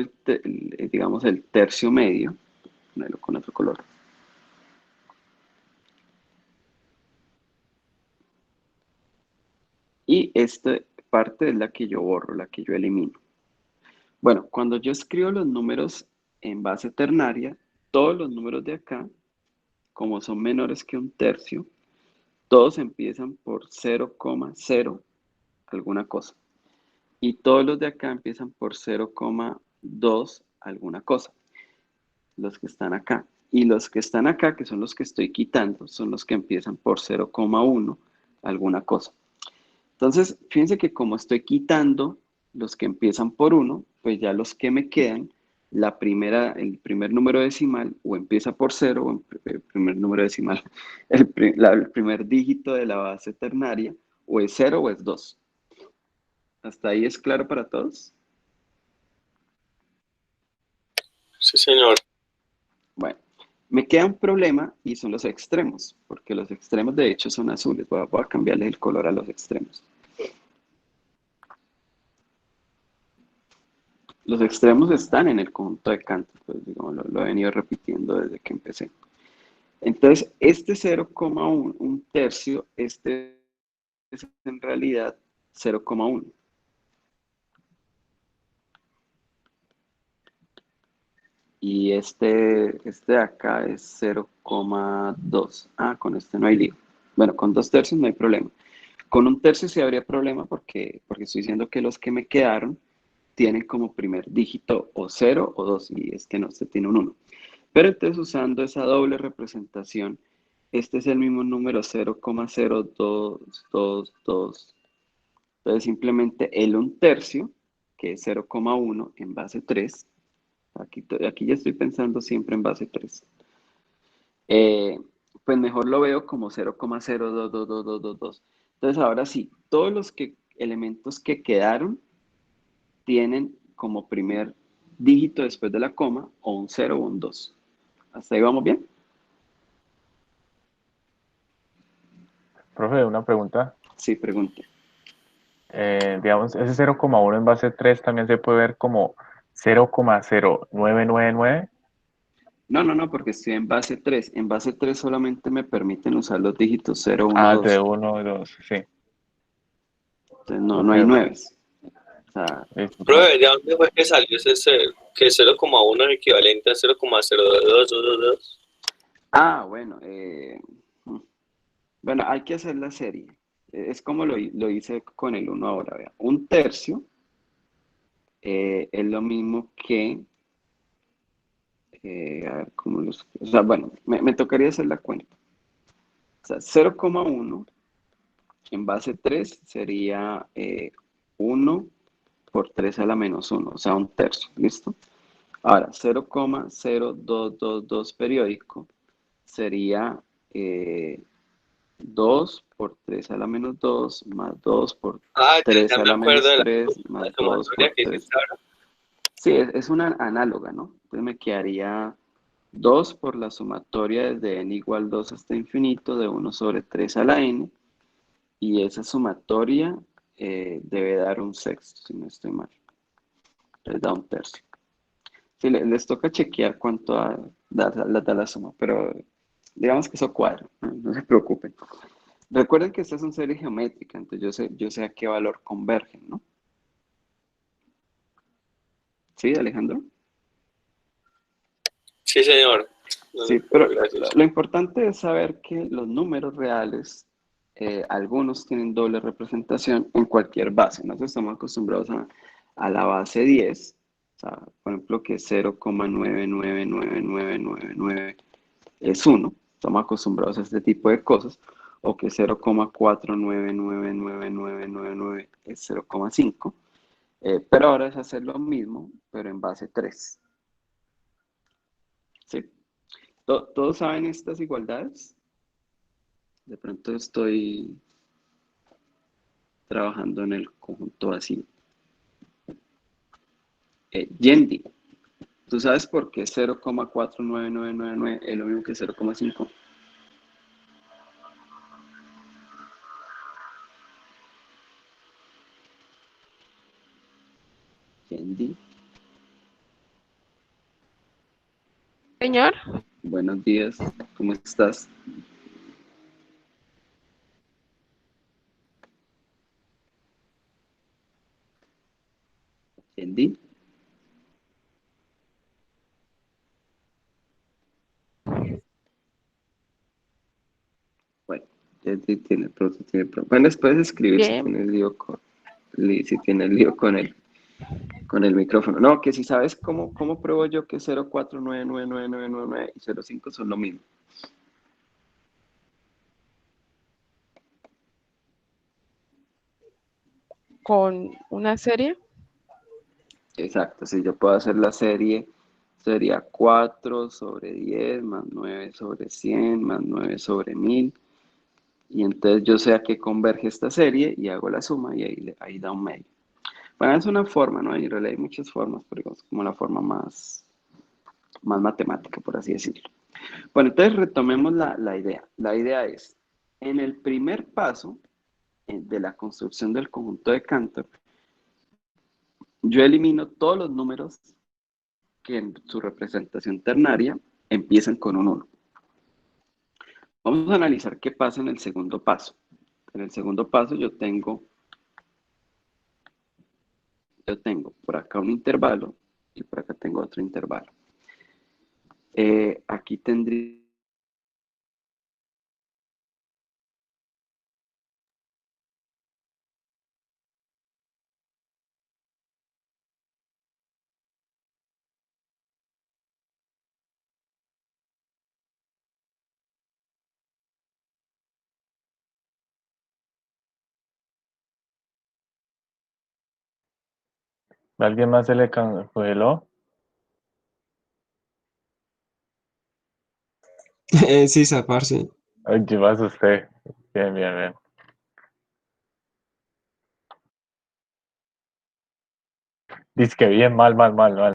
digamos, el tercio medio, ponerlo con otro color. Y esta parte es la que yo borro, la que yo elimino. Bueno, cuando yo escribo los números en base ternaria, todos los números de acá, como son menores que un tercio, todos empiezan por 0,0 alguna cosa. Y todos los de acá empiezan por 0,2 alguna cosa. Los que están acá. Y los que están acá, que son los que estoy quitando, son los que empiezan por 0,1 alguna cosa. Entonces, fíjense que como estoy quitando los que empiezan por 1, pues ya los que me quedan, el primer número decimal o empieza por 0, o el primer número decimal, el primer dígito de la base ternaria, o es 0 o es 2. ¿Hasta ahí es claro para todos? Sí, señor. Bueno, me queda un problema y son los extremos, porque los extremos de hecho son azules. Voy a cambiarle el color a los extremos. Los extremos están en el conjunto de Cantor, pues digamos, lo he venido repitiendo desde que empecé. Entonces, este 0,1, un tercio, este es en realidad 0,1. Y este de acá es 0,2. Ah, con este no hay lío. Bueno, con 2 tercios no hay problema. Con un tercio sí habría problema porque estoy diciendo que los que me quedaron tienen como primer dígito o 0 o 2 y este no, este tiene un 1. Pero entonces usando esa doble representación, este es el mismo número 0,0222. Entonces simplemente el un tercio, que es 0,1 en base 3, aquí ya estoy pensando siempre en base 3, pues mejor lo veo como 0,022222. Entonces ahora sí, todos los elementos que quedaron tienen como primer dígito después de la coma o un 0 o un 2. ¿Hasta ahí vamos bien? Profe, una pregunta. Sí, pregunte. Digamos, ese 0,1 en base 3 también se puede ver como 0,0999. No, porque estoy en base 3. En base 3 solamente me permiten usar los dígitos 0, 1, Ah, de 2. 1 y 2, sí. Entonces no, no Ok, hay ok. nueves. O sea, Listo, Profe, ¿de dónde fue que salió ese cero? Que 0,1 es equivalente a 0,02222. bueno, bueno, hay que hacer la serie. Es como lo hice con el uno ahora, vea. Un tercio es lo mismo que, a ver, ¿cómo los? O sea, bueno, me tocaría hacer la cuenta. O sea, 0,1 en base 3 sería 1 por 3 a la menos uno, o sea, un tercio, ¿listo? Ahora, 0,0222 periódico sería 2 por 3 a la menos 2 más 2 por Ah, 3 ya a me la acuerdo menos de 3 la más 2 sumatoria por que 3. hiciste ahora. Sí, es una análoga, ¿no? Entonces me quedaría 2 por la sumatoria desde n igual 2 hasta infinito de 1 sobre 3 a la n, y esa sumatoria debe dar un sexto, si no estoy mal. Les da un tercio. Sí, les toca chequear cuánto da la suma, pero digamos que eso cuadra, no se preocupen. Recuerden que estas son series geométricas, entonces yo sé a qué valor convergen, ¿no? ¿Sí, Alejandro? Sí, señor. No le Sí, puedo, pero gracias. lo importante es saber que los números reales, algunos tienen doble representación en cualquier base. Nosotros estamos acostumbrados a la base 10, o sea, por ejemplo, que 0,99999 es uno. Estamos acostumbrados a este tipo de cosas. O que 0,499999 es 0,5. Pero ahora es hacer lo mismo, pero en base 3. ¿Sí? ¿Todos saben estas igualdades? De pronto estoy trabajando en el conjunto así. Yendi, ¿tú sabes por qué 0,49999 es lo mismo que 0,5? Yendi, Señor, buenos días, ¿cómo estás? Yendi, bueno, Yendi tiene pronto, bueno, puedes escribir si bien. tienes lío si tienes lío con el micrófono. No, que si sabes cómo pruebo yo que 0,49999 y 0,5 son lo mismo. Con una serie. Exacto, si yo puedo hacer la serie, sería 4 sobre 10 más 9 sobre 100 más 9 sobre 1000. Y entonces yo sé a qué converge esta serie y hago la suma y ahí da un medio. Bueno, es una forma, ¿no? En realidad hay muchas formas, pero digamos como la forma más matemática, por así decirlo. Bueno, entonces retomemos la idea. La idea es, en el primer paso de la construcción del conjunto de Cantor, yo elimino todos los números que en su representación ternaria empiezan con un 1. Vamos a analizar qué pasa en el segundo paso. En el segundo paso yo tengo por acá un intervalo y por acá tengo otro intervalo. Aquí tendría ¿alguien más se le congeló? Sí, parce. Ay, yo me asusté. Bien, bien, bien. Dice que bien, mal, mal, mal, mal.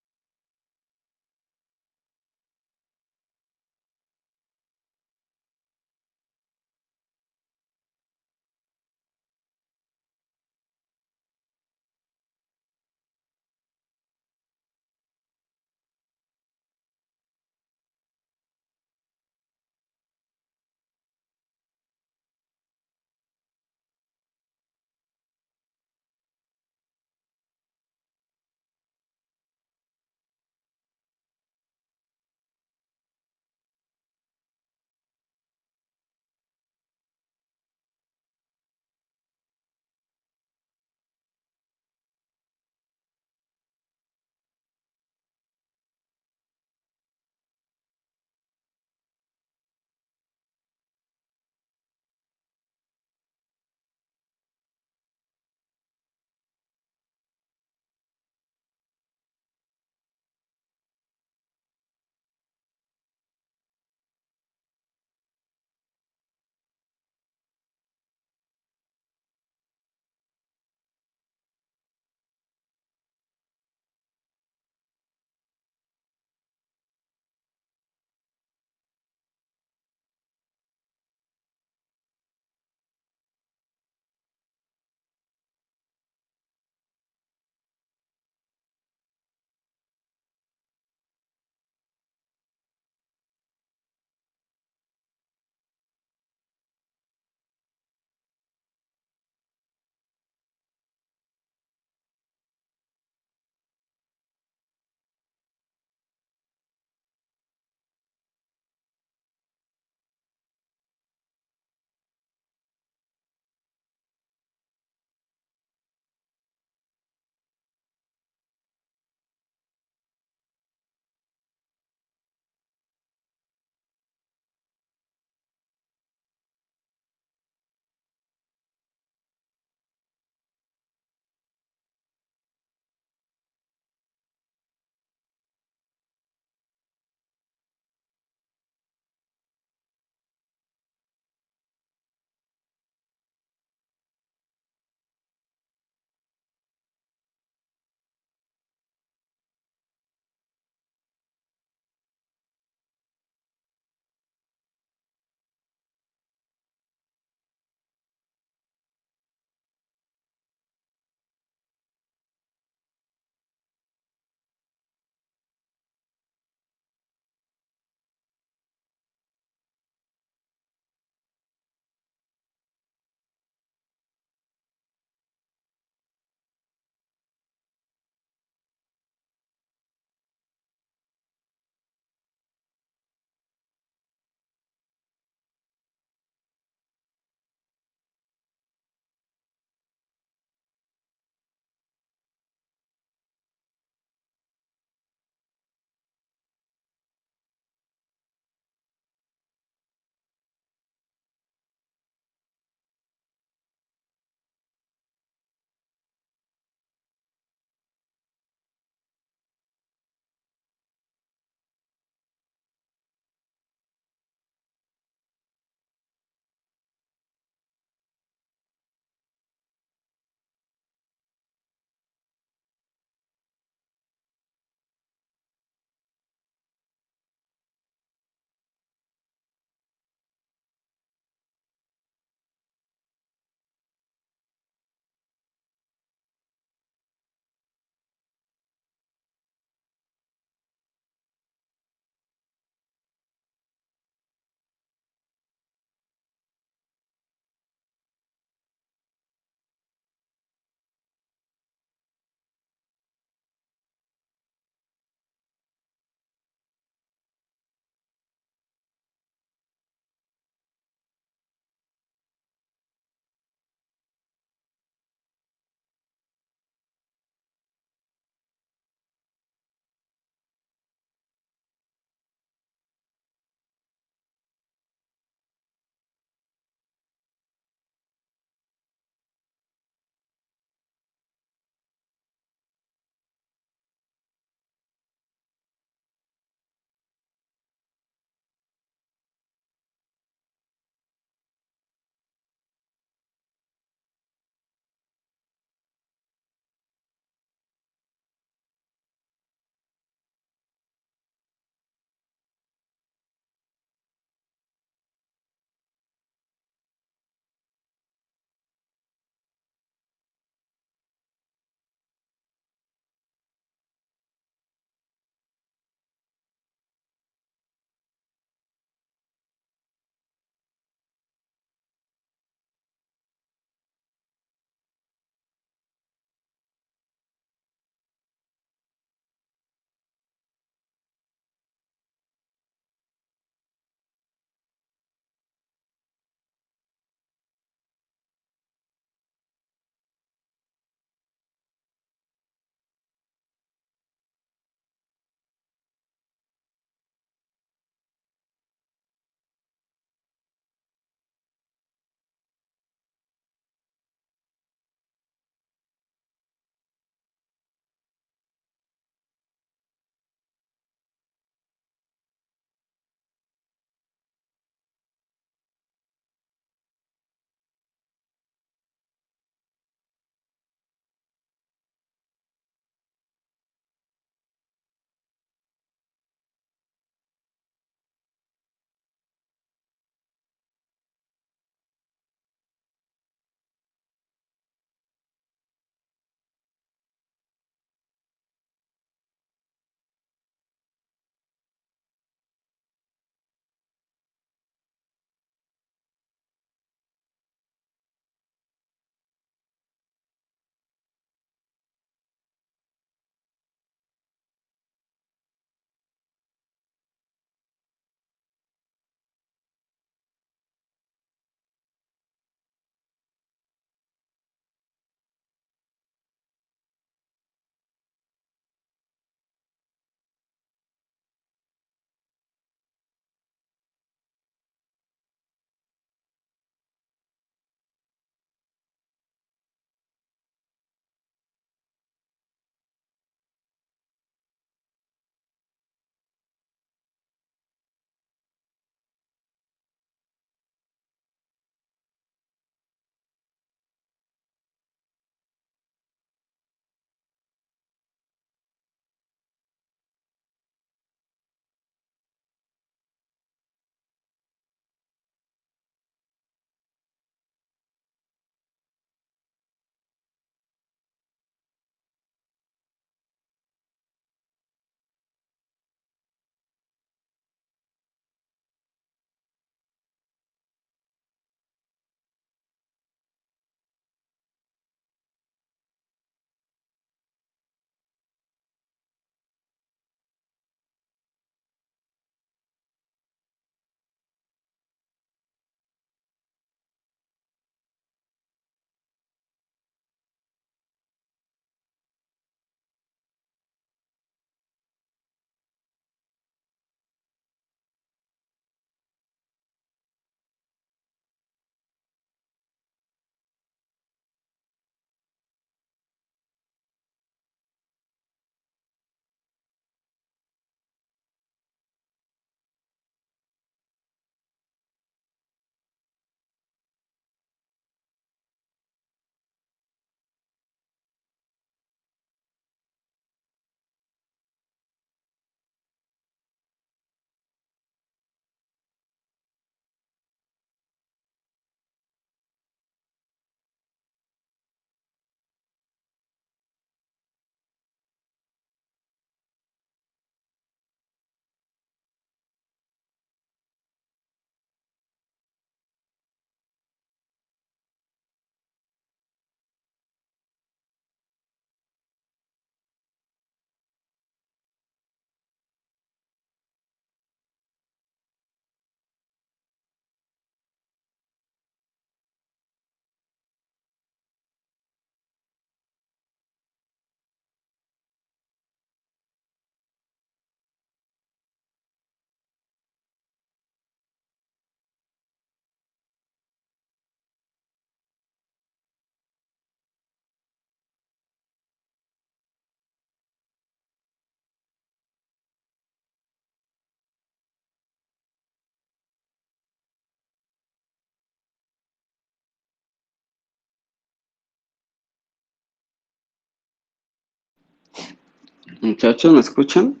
Muchachos, ¿me escuchan?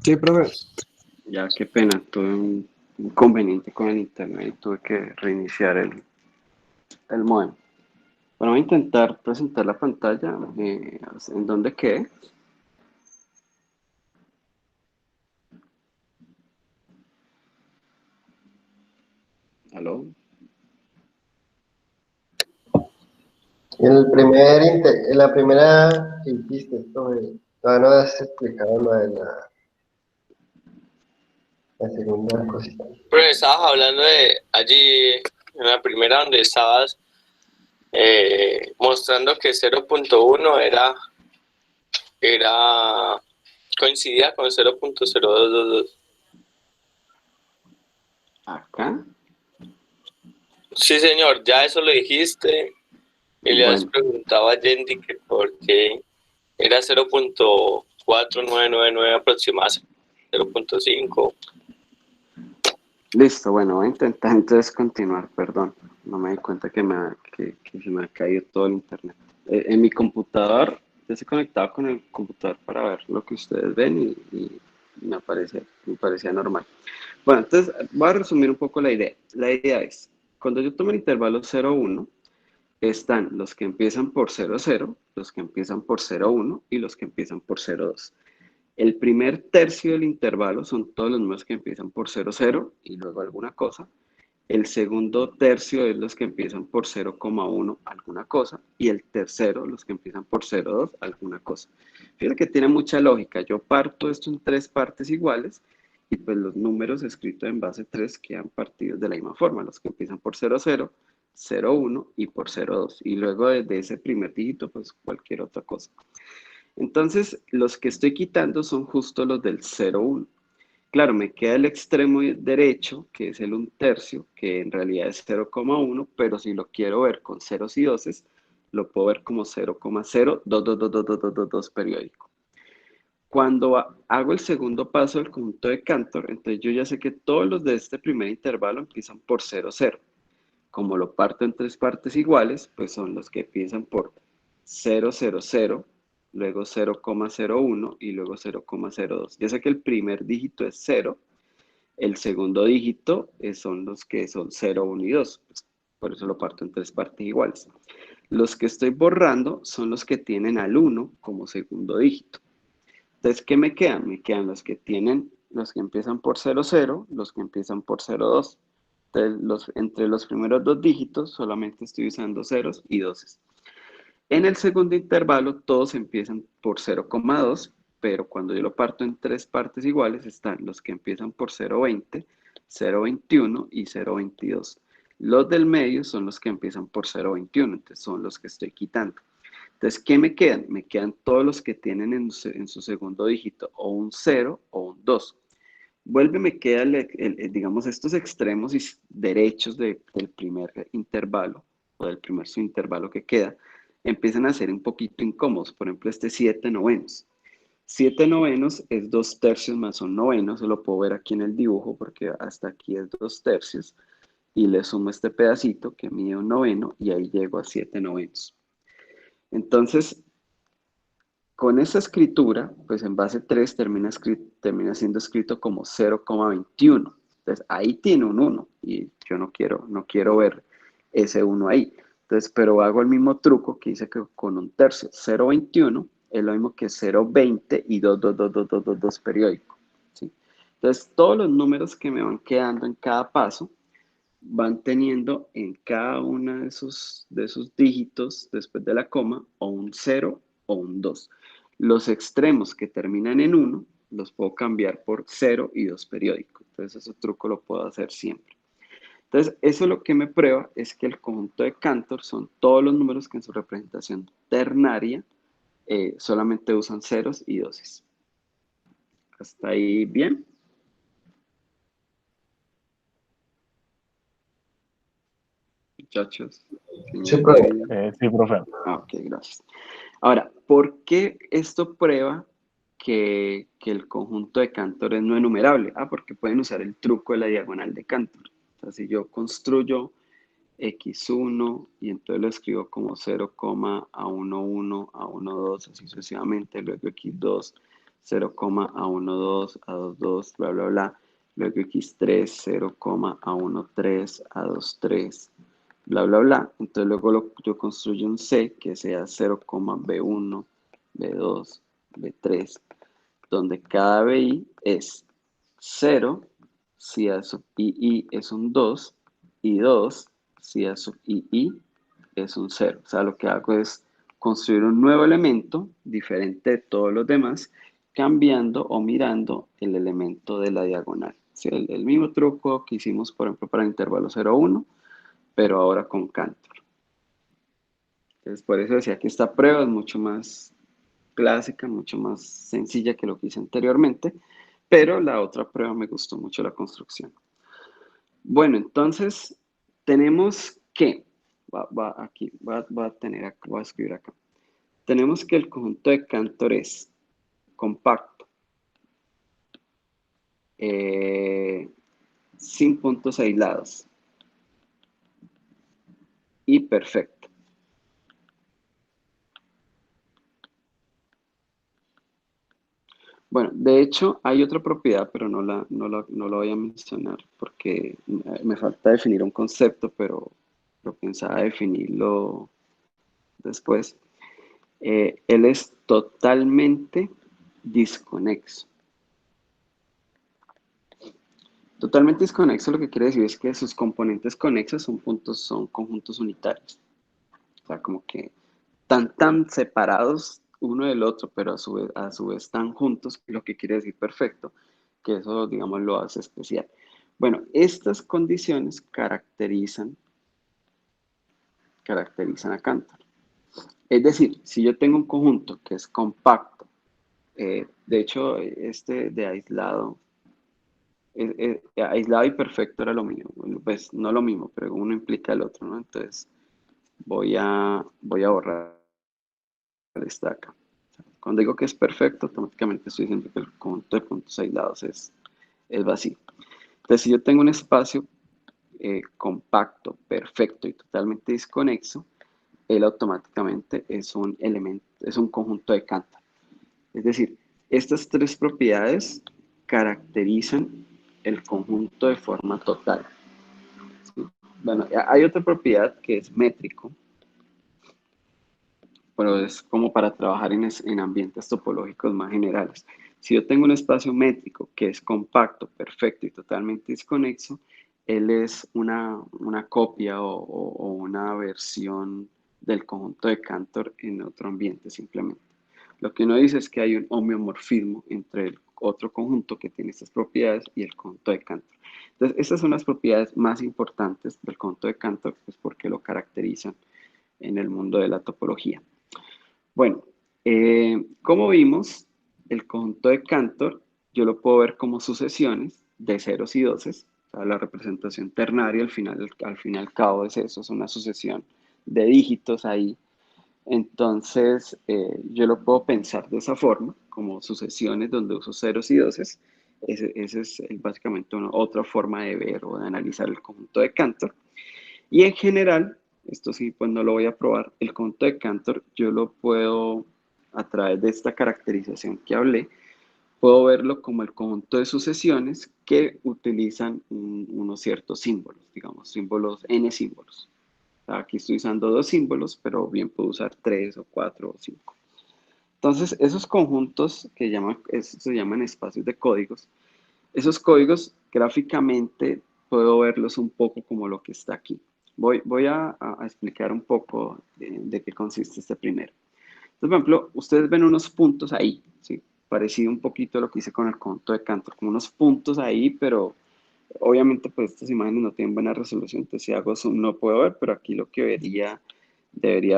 Sí, profe. Ya, qué pena, tuve un inconveniente con el internet y tuve que reiniciar el modem. Bueno, voy a intentar presentar la pantalla. ¿En dónde quedé? ¿Aló? En la primera que hiciste, todavía no has explicado lo de la segunda cosita. Pero estabas hablando de allí, en la primera donde estabas mostrando que 0.1 coincidía con 0.0222. ¿Acá? Sí, señor, ya eso lo dijiste y le has Bueno, preguntado a Yendi que por qué era 0.4999 aproximadamente 0.5. listo, bueno, voy a intentar entonces continuar, perdón. No me di cuenta que se me ha caído todo el internet. En mi computador, yo estoy conectado con el computador para ver lo que ustedes ven y me parecía normal. Bueno, entonces voy a resumir un poco la idea. La idea es, cuando yo tomo el intervalo 0,1, están los que empiezan por 0,0, los que empiezan por 0,1 y los que empiezan por 0,2. El primer tercio del intervalo son todos los números que empiezan por 0,0 y luego alguna cosa. El segundo tercio es los que empiezan por 0,1 alguna cosa y el tercero los que empiezan por 0,2 alguna cosa. Fíjate que tiene mucha lógica. Yo parto esto en tres partes iguales y pues los números escritos en base 3 quedan partidos de la misma forma. Los que empiezan por 0,0, 0,1 y por 0,2. Y luego desde ese primer dígito pues cualquier otra cosa. Entonces los que estoy quitando son justo los del 0,1. Claro, me queda el extremo derecho, que es el 1/3, que en realidad es 0,1, pero si lo quiero ver con ceros y doses, lo puedo ver como 0,0222222 periódico. Cuando hago el segundo paso del conjunto de Cantor, entonces yo ya sé que todos los de este primer intervalo empiezan por 0,0. Como lo parto en tres partes iguales, pues son los que empiezan por 0,00, luego 0,01 y luego 0,02. Ya sé que el primer dígito es 0, el segundo dígito son los que son 0, 1 y 2. Por eso lo parto en tres partes iguales. Los que estoy borrando son los que tienen al 1 como segundo dígito. Entonces, ¿qué me quedan? Me quedan los que empiezan por 0,0, los que empiezan por 0,2. Entonces, entre los primeros dos dígitos solamente estoy usando ceros y doses. En el segundo intervalo todos empiezan por 0,2, pero cuando yo lo parto en tres partes iguales están los que empiezan por 0,20, 0,21 y 0,22. Los del medio son los que empiezan por 0,21, entonces son los que estoy quitando. Entonces, ¿qué me quedan? Me quedan todos los que tienen en su segundo dígito o un 0 o un 2. Vuelve, me queda, digamos, estos extremos derechos del primer intervalo o del primer subintervalo que queda, empiezan a ser un poquito incómodos. Por ejemplo, este 7 novenos. 7 novenos es 2/3 más un noveno, eso lo puedo ver aquí en el dibujo porque hasta aquí es 2/3 y le sumo este pedacito que mide un noveno y ahí llego a 7 novenos. Entonces, con esa escritura, pues en base 3 termina siendo escrito como 0,21. Entonces ahí tiene un 1 y yo no quiero ver ese 1 ahí. Entonces, pero hago el mismo truco que hice que con un tercio. 0,21 es lo mismo que 0,20 y 2 periódico. ¿Sí? Entonces, todos los números que me van quedando en cada paso van teniendo en cada uno de esos dígitos después de la coma o un 0 o un 2. Los extremos que terminan en 1 los puedo cambiar por 0 y 2 periódico. Entonces ese truco lo puedo hacer siempre. Entonces eso lo que me prueba es que el conjunto de Cantor son todos los números que en su representación ternaria solamente usan ceros y doses. ¿Hasta ahí bien? Muchachos. Sí, profe. Sí, profe. Ok, gracias. Ahora, ¿por qué esto prueba que el conjunto de Cantor es no enumerable? Porque pueden usar el truco de la diagonal de Cantor. O sea, si yo construyo x1, y entonces lo escribo como 0, a11, a12, así sucesivamente, luego x2, 0, a12, a22, bla, bla, bla, luego x3, 0, a13, a23, bla, bla, bla. Entonces luego yo construyo un C que sea 0, b1, b2, b3, donde cada BI es 0 si A sub II es un 2 y 2 si A sub II es un 0. O sea, lo que hago es construir un nuevo elemento diferente de todos los demás, cambiando o mirando el elemento de la diagonal. O sea, el mismo truco que hicimos, por ejemplo, para el intervalo 0, 1, pero ahora con Cantor. Entonces, por eso decía que esta prueba es mucho más clásica, mucho más sencilla que lo que hice anteriormente, pero la otra prueba me gustó mucho la construcción. Bueno, entonces tenemos que, aquí, voy a escribir acá. Tenemos que el conjunto de Cantor es compacto, sin puntos aislados y perfecto. Bueno, de hecho hay otra propiedad, pero no la voy a mencionar porque me falta definir un concepto, pero pensaba definirlo después. Él es totalmente disconexo. Totalmente desconexo lo que quiere decir es que sus componentes conexos son conjuntos unitarios. O sea, como que tan separados uno del otro, pero a su vez están juntos, lo que quiere decir perfecto, que eso, digamos, lo hace especial. Bueno, estas condiciones caracterizan a Cantor. Es decir, si yo tengo un conjunto que es compacto, de hecho, este de aislado y perfecto era lo mismo, pues no lo mismo, pero uno implica el otro, ¿no? Entonces voy a borrar esta acá. Cuando digo que es perfecto, automáticamente estoy diciendo que el conjunto de puntos aislados es vacío. Entonces, si yo tengo un espacio compacto, perfecto y totalmente desconexo, él automáticamente es un elemento, es un conjunto de Cantor. Es decir, estas tres propiedades caracterizan el conjunto de forma total. ¿Sí? Bueno, hay otra propiedad que es métrico, pero es como para trabajar en ambientes topológicos más generales. Si yo tengo un espacio métrico que es compacto, perfecto y totalmente desconexo, él es una copia o una versión del conjunto de Cantor en otro ambiente simplemente. Lo que uno dice es que hay un homeomorfismo entre el otro conjunto que tiene estas propiedades y el conjunto de Cantor. Entonces, estas son las propiedades más importantes del conjunto de Cantor, pues porque lo caracterizan en el mundo de la topología. Bueno, como vimos, el conjunto de Cantor yo lo puedo ver como sucesiones de ceros y doces. O sea, la representación ternaria al fin y al cabo es eso, es una sucesión de dígitos ahí. Entonces, yo lo puedo pensar de esa forma, como sucesiones donde uso ceros y doces. Esa es básicamente otra forma de ver o de analizar el conjunto de Cantor. Y en general, esto sí, pues no lo voy a probar, el conjunto de Cantor yo lo puedo, a través de esta caracterización que hablé, puedo verlo como el conjunto de sucesiones que utilizan unos ciertos símbolos, digamos, n símbolos. Aquí estoy usando 2 símbolos, pero bien puedo usar 3 o 4 o 5. Entonces, esos conjuntos se llaman espacios de códigos. Esos códigos gráficamente puedo verlos un poco como lo que está aquí. Voy a explicar un poco de qué consiste este primero. Entonces, por ejemplo, ustedes ven unos puntos ahí, ¿sí? Parecido un poquito a lo que hice con el conjunto de Cantor, como unos puntos ahí, pero obviamente pues estas imágenes no tienen buena resolución, entonces si hago zoom no puedo ver, pero aquí lo que debería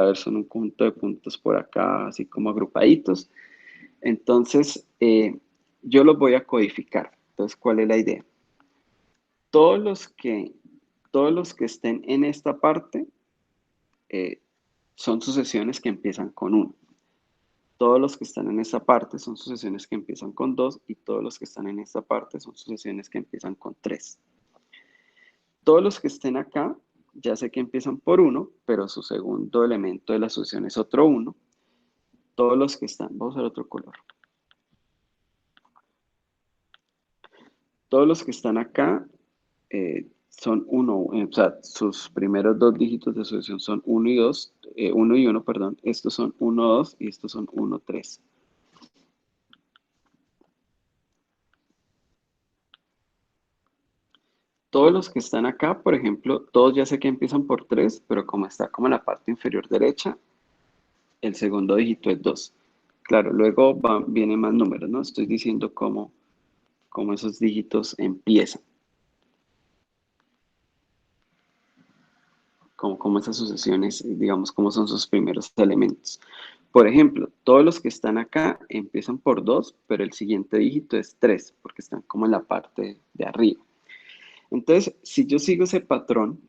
ver son un conjunto de puntos por acá, así como agrupaditos. Entonces, yo los voy a codificar. Entonces, ¿cuál es la idea? Todos los que estén en esta parte son sucesiones que empiezan con 1. Todos los que están en esta parte son sucesiones que empiezan con 2 y todos los que están en esta parte son sucesiones que empiezan con 3. Todos los que estén acá ya sé que empiezan por 1, pero su segundo elemento de la sucesión es otro 1. Todos los que están, vamos a usar otro color. Todos los que están acá son 1, o sea, sus primeros dos dígitos de sucesión son 1 y 2, 1 y 1, perdón. Estos son 1, 2 y estos son 1, 3. Todos los que están acá, por ejemplo, todos ya sé que empiezan por 3, pero como está como en la parte inferior derecha, el segundo dígito es 2. Claro, luego vienen más números, ¿no? Estoy diciendo cómo esos dígitos empiezan. Cómo esas sucesiones, digamos, cómo son sus primeros elementos. Por ejemplo, todos los que están acá empiezan por 2, pero el siguiente dígito es 3, porque están como en la parte de arriba. Entonces, si yo sigo ese patrón,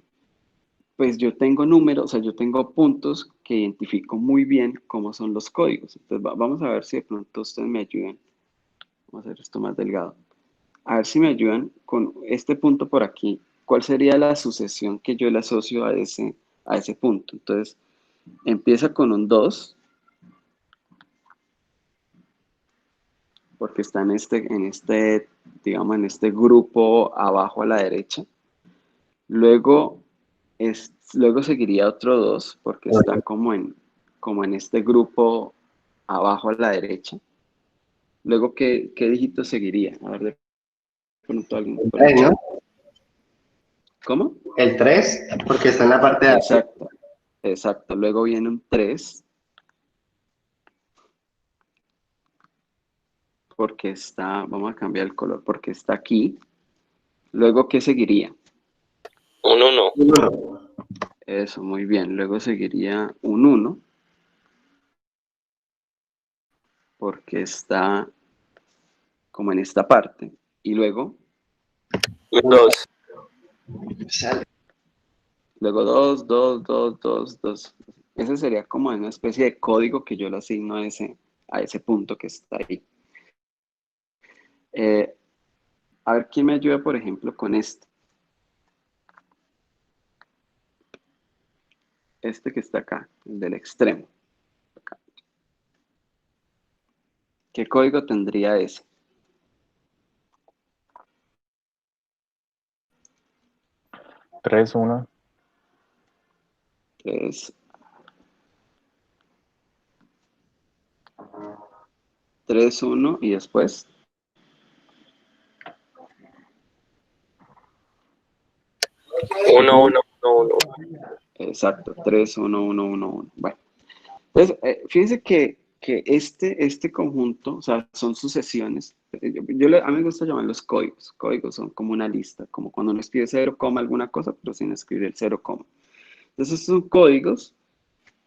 pues yo tengo números, o sea, yo tengo puntos que identifico muy bien cómo son los códigos. Entonces, vamos a ver si de pronto ustedes me ayudan. Vamos a hacer esto más delgado. A ver si me ayudan con este punto por aquí. ¿Cuál sería la sucesión que yo le asocio a ese punto? Entonces, empieza con un 2, porque está digamos, en este grupo abajo a la derecha. Luego seguiría otro 2, porque está como en este grupo abajo a la derecha. Luego, ¿qué dígito seguiría? A ver, de pronto alguien por el 3, chat. ¿no? ¿Cómo? El 3, porque está en la parte de arriba. Exacto. Luego viene un 3, porque está, vamos a cambiar el color, porque está aquí. Luego, ¿qué seguiría? Un 1. 1. Eso, muy bien. Luego seguiría un 1, porque está como en esta parte. Y luego, Un 2. Sale. luego 2, 2, 2, 2, 2. Ese sería como una especie de código que yo le asigno a ese punto que está ahí. A ver, ¿quién me ayuda, por ejemplo, con este? Este que está acá, el del extremo. Acá. ¿Qué código tendría ese? Tres, 1. 3, 3, 1 y después 1, 1, 1, 1. exacto, 3, 1, 1, 1, 1. Bueno, entonces, fíjense que este conjunto, o sea, son sucesiones. A mí me gusta llamarlos códigos. Códigos son como una lista, como cuando uno escribe 0, alguna cosa, pero sin escribir el 0, Entonces, son códigos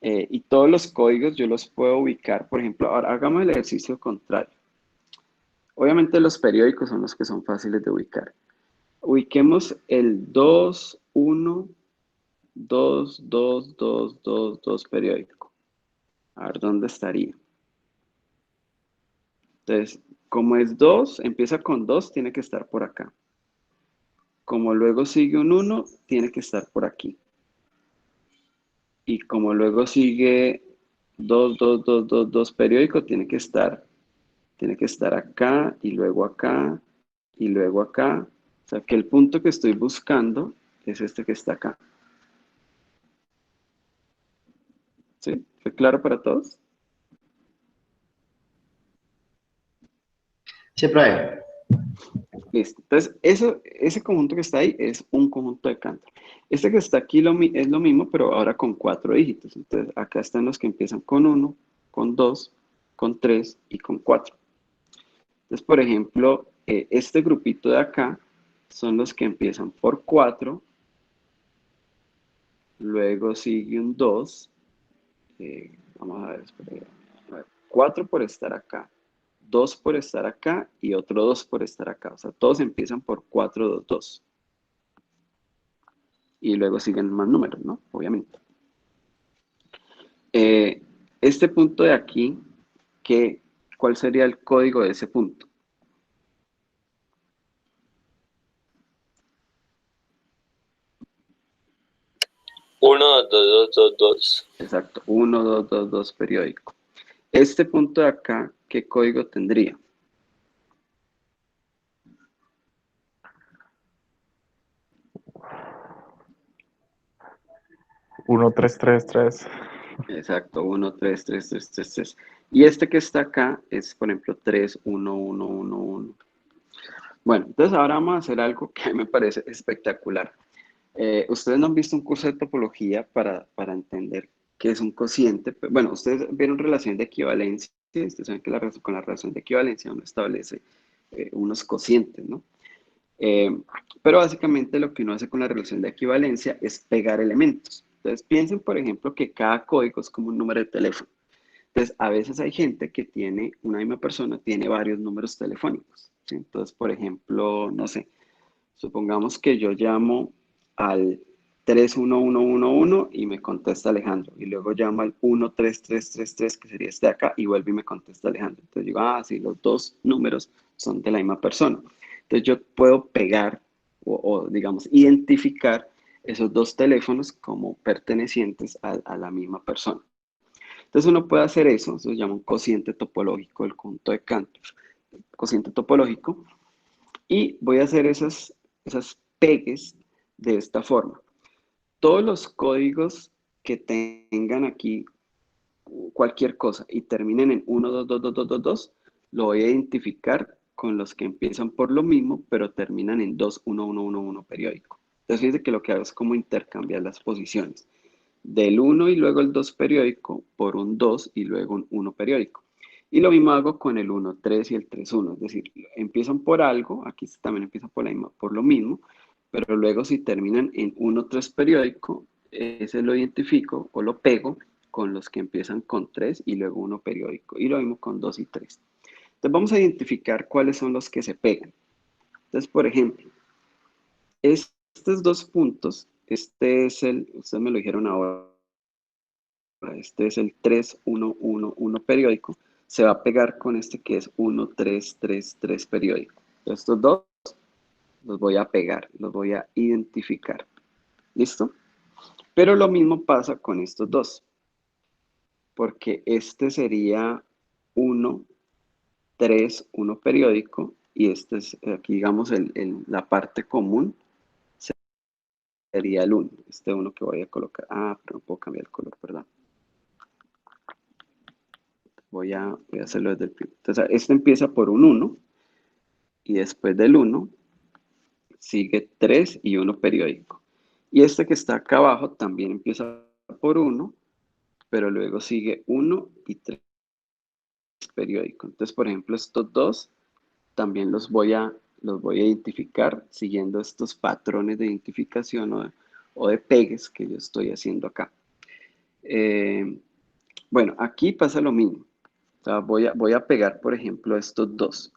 y todos los códigos yo los puedo ubicar. Por ejemplo, ahora hagamos el ejercicio contrario. Obviamente los periódicos son los que son fáciles de ubicar. Ubiquemos el 2, 1, 2, 2, 2, 2, 2 periódico. A ver dónde estaría. Entonces, como es 2, empieza con 2, tiene que estar por acá. Como luego sigue un 1, tiene que estar por aquí. Y como luego sigue 2, 2, 2, 2, 2 periódico, tiene que estar acá y luego acá y luego acá. O sea que el punto que estoy buscando es este que está acá. ¿Sí? ¿Fue claro para todos? Sí, profe. Listo. Entonces, ese conjunto que está ahí es un conjunto de Cantor. Este que está aquí es lo mismo, pero ahora con 4 dígitos. Entonces, acá están los que empiezan con 1, con 2, con 3 y con 4. Entonces, por ejemplo, este grupito de acá son los que empiezan por 4, luego sigue un 2, vamos a ver, espera, a ver, 4 por estar acá, 2 por estar acá y otro 2 por estar acá. O sea, todos empiezan por 4, 2, 2. Y luego siguen más números, ¿no? Obviamente. Este punto de aquí, ¿cuál sería el código de ese punto? 12222. Exacto, 1222 periódico. Este punto de acá, ¿qué código tendría? Uno, tres, tres, tres. Exacto, 133333. Y este que está acá es, por ejemplo, 31111. Bueno, entonces ahora vamos a hacer algo que a mí me parece espectacular. Ustedes no han visto un curso de topología para entender qué es un cociente. Bueno, ustedes vieron relación de equivalencia. Ustedes saben que con la relación de equivalencia uno establece unos cocientes, ¿no? Pero básicamente lo que uno hace con la relación de equivalencia es pegar elementos. Entonces piensen, por ejemplo, que cada código es como un número de teléfono. Entonces, a veces hay gente que tiene, una misma persona tiene varios números telefónicos, ¿sí? Entonces, por ejemplo, no sé, supongamos que yo llamo al 31111 y me contesta Alejandro, y luego llamo al 13333, que sería este de acá, y vuelve y me contesta Alejandro. Entonces digo, ah, sí, los dos números son de la misma persona. Entonces yo puedo pegar digamos, identificar esos dos teléfonos como pertenecientes a la misma persona. Entonces uno puede hacer eso se llama un cociente topológico del conjunto de Cantor, cociente topológico, y voy a hacer esas pegues de esta forma. Todos los códigos que tengan aquí cualquier cosa y terminen en 122222, lo voy a identificar con los que empiezan por lo mismo, pero terminan en 21111 periódico. Entonces fíjense que lo que hago es como intercambiar las posiciones del 1 y luego el 2 periódico por un 2 y luego un 1 periódico. Y lo mismo hago con el 1, 3 y el 3, 1. Es decir, empiezan por algo, aquí también empieza por lo mismo, pero luego si terminan en 1, 3 periódico, ese lo identifico o lo pego con los que empiezan con 3 y luego 1 periódico. Y lo mismo con 2 y 3. Entonces vamos a identificar cuáles son los que se pegan. Entonces, por ejemplo, estos dos puntos, este es ustedes me lo dijeron ahora, este es el 3111 periódico, se va a pegar con este que es 1333 periódico. Estos dos los voy a pegar, los voy a identificar. ¿Listo? Pero lo mismo pasa con estos dos, porque este sería 1, 3, 1 periódico, y este es, aquí digamos, la parte común sería el 1, este 1 que voy a colocar. Ah, pero no puedo cambiar el color, perdón. Voy a hacerlo desde el principio. Entonces, este empieza por un 1 y después del 1 sigue 3 y 1 periódico. Y este que está acá abajo también empieza por 1, pero luego sigue 1 y 3 periódico. Entonces, por ejemplo, estos dos también los voy a identificar siguiendo estos patrones de identificación o de pegues que yo estoy haciendo acá. Bueno, aquí pasa lo mismo. O sea, voy a pegar, por ejemplo, estos dos,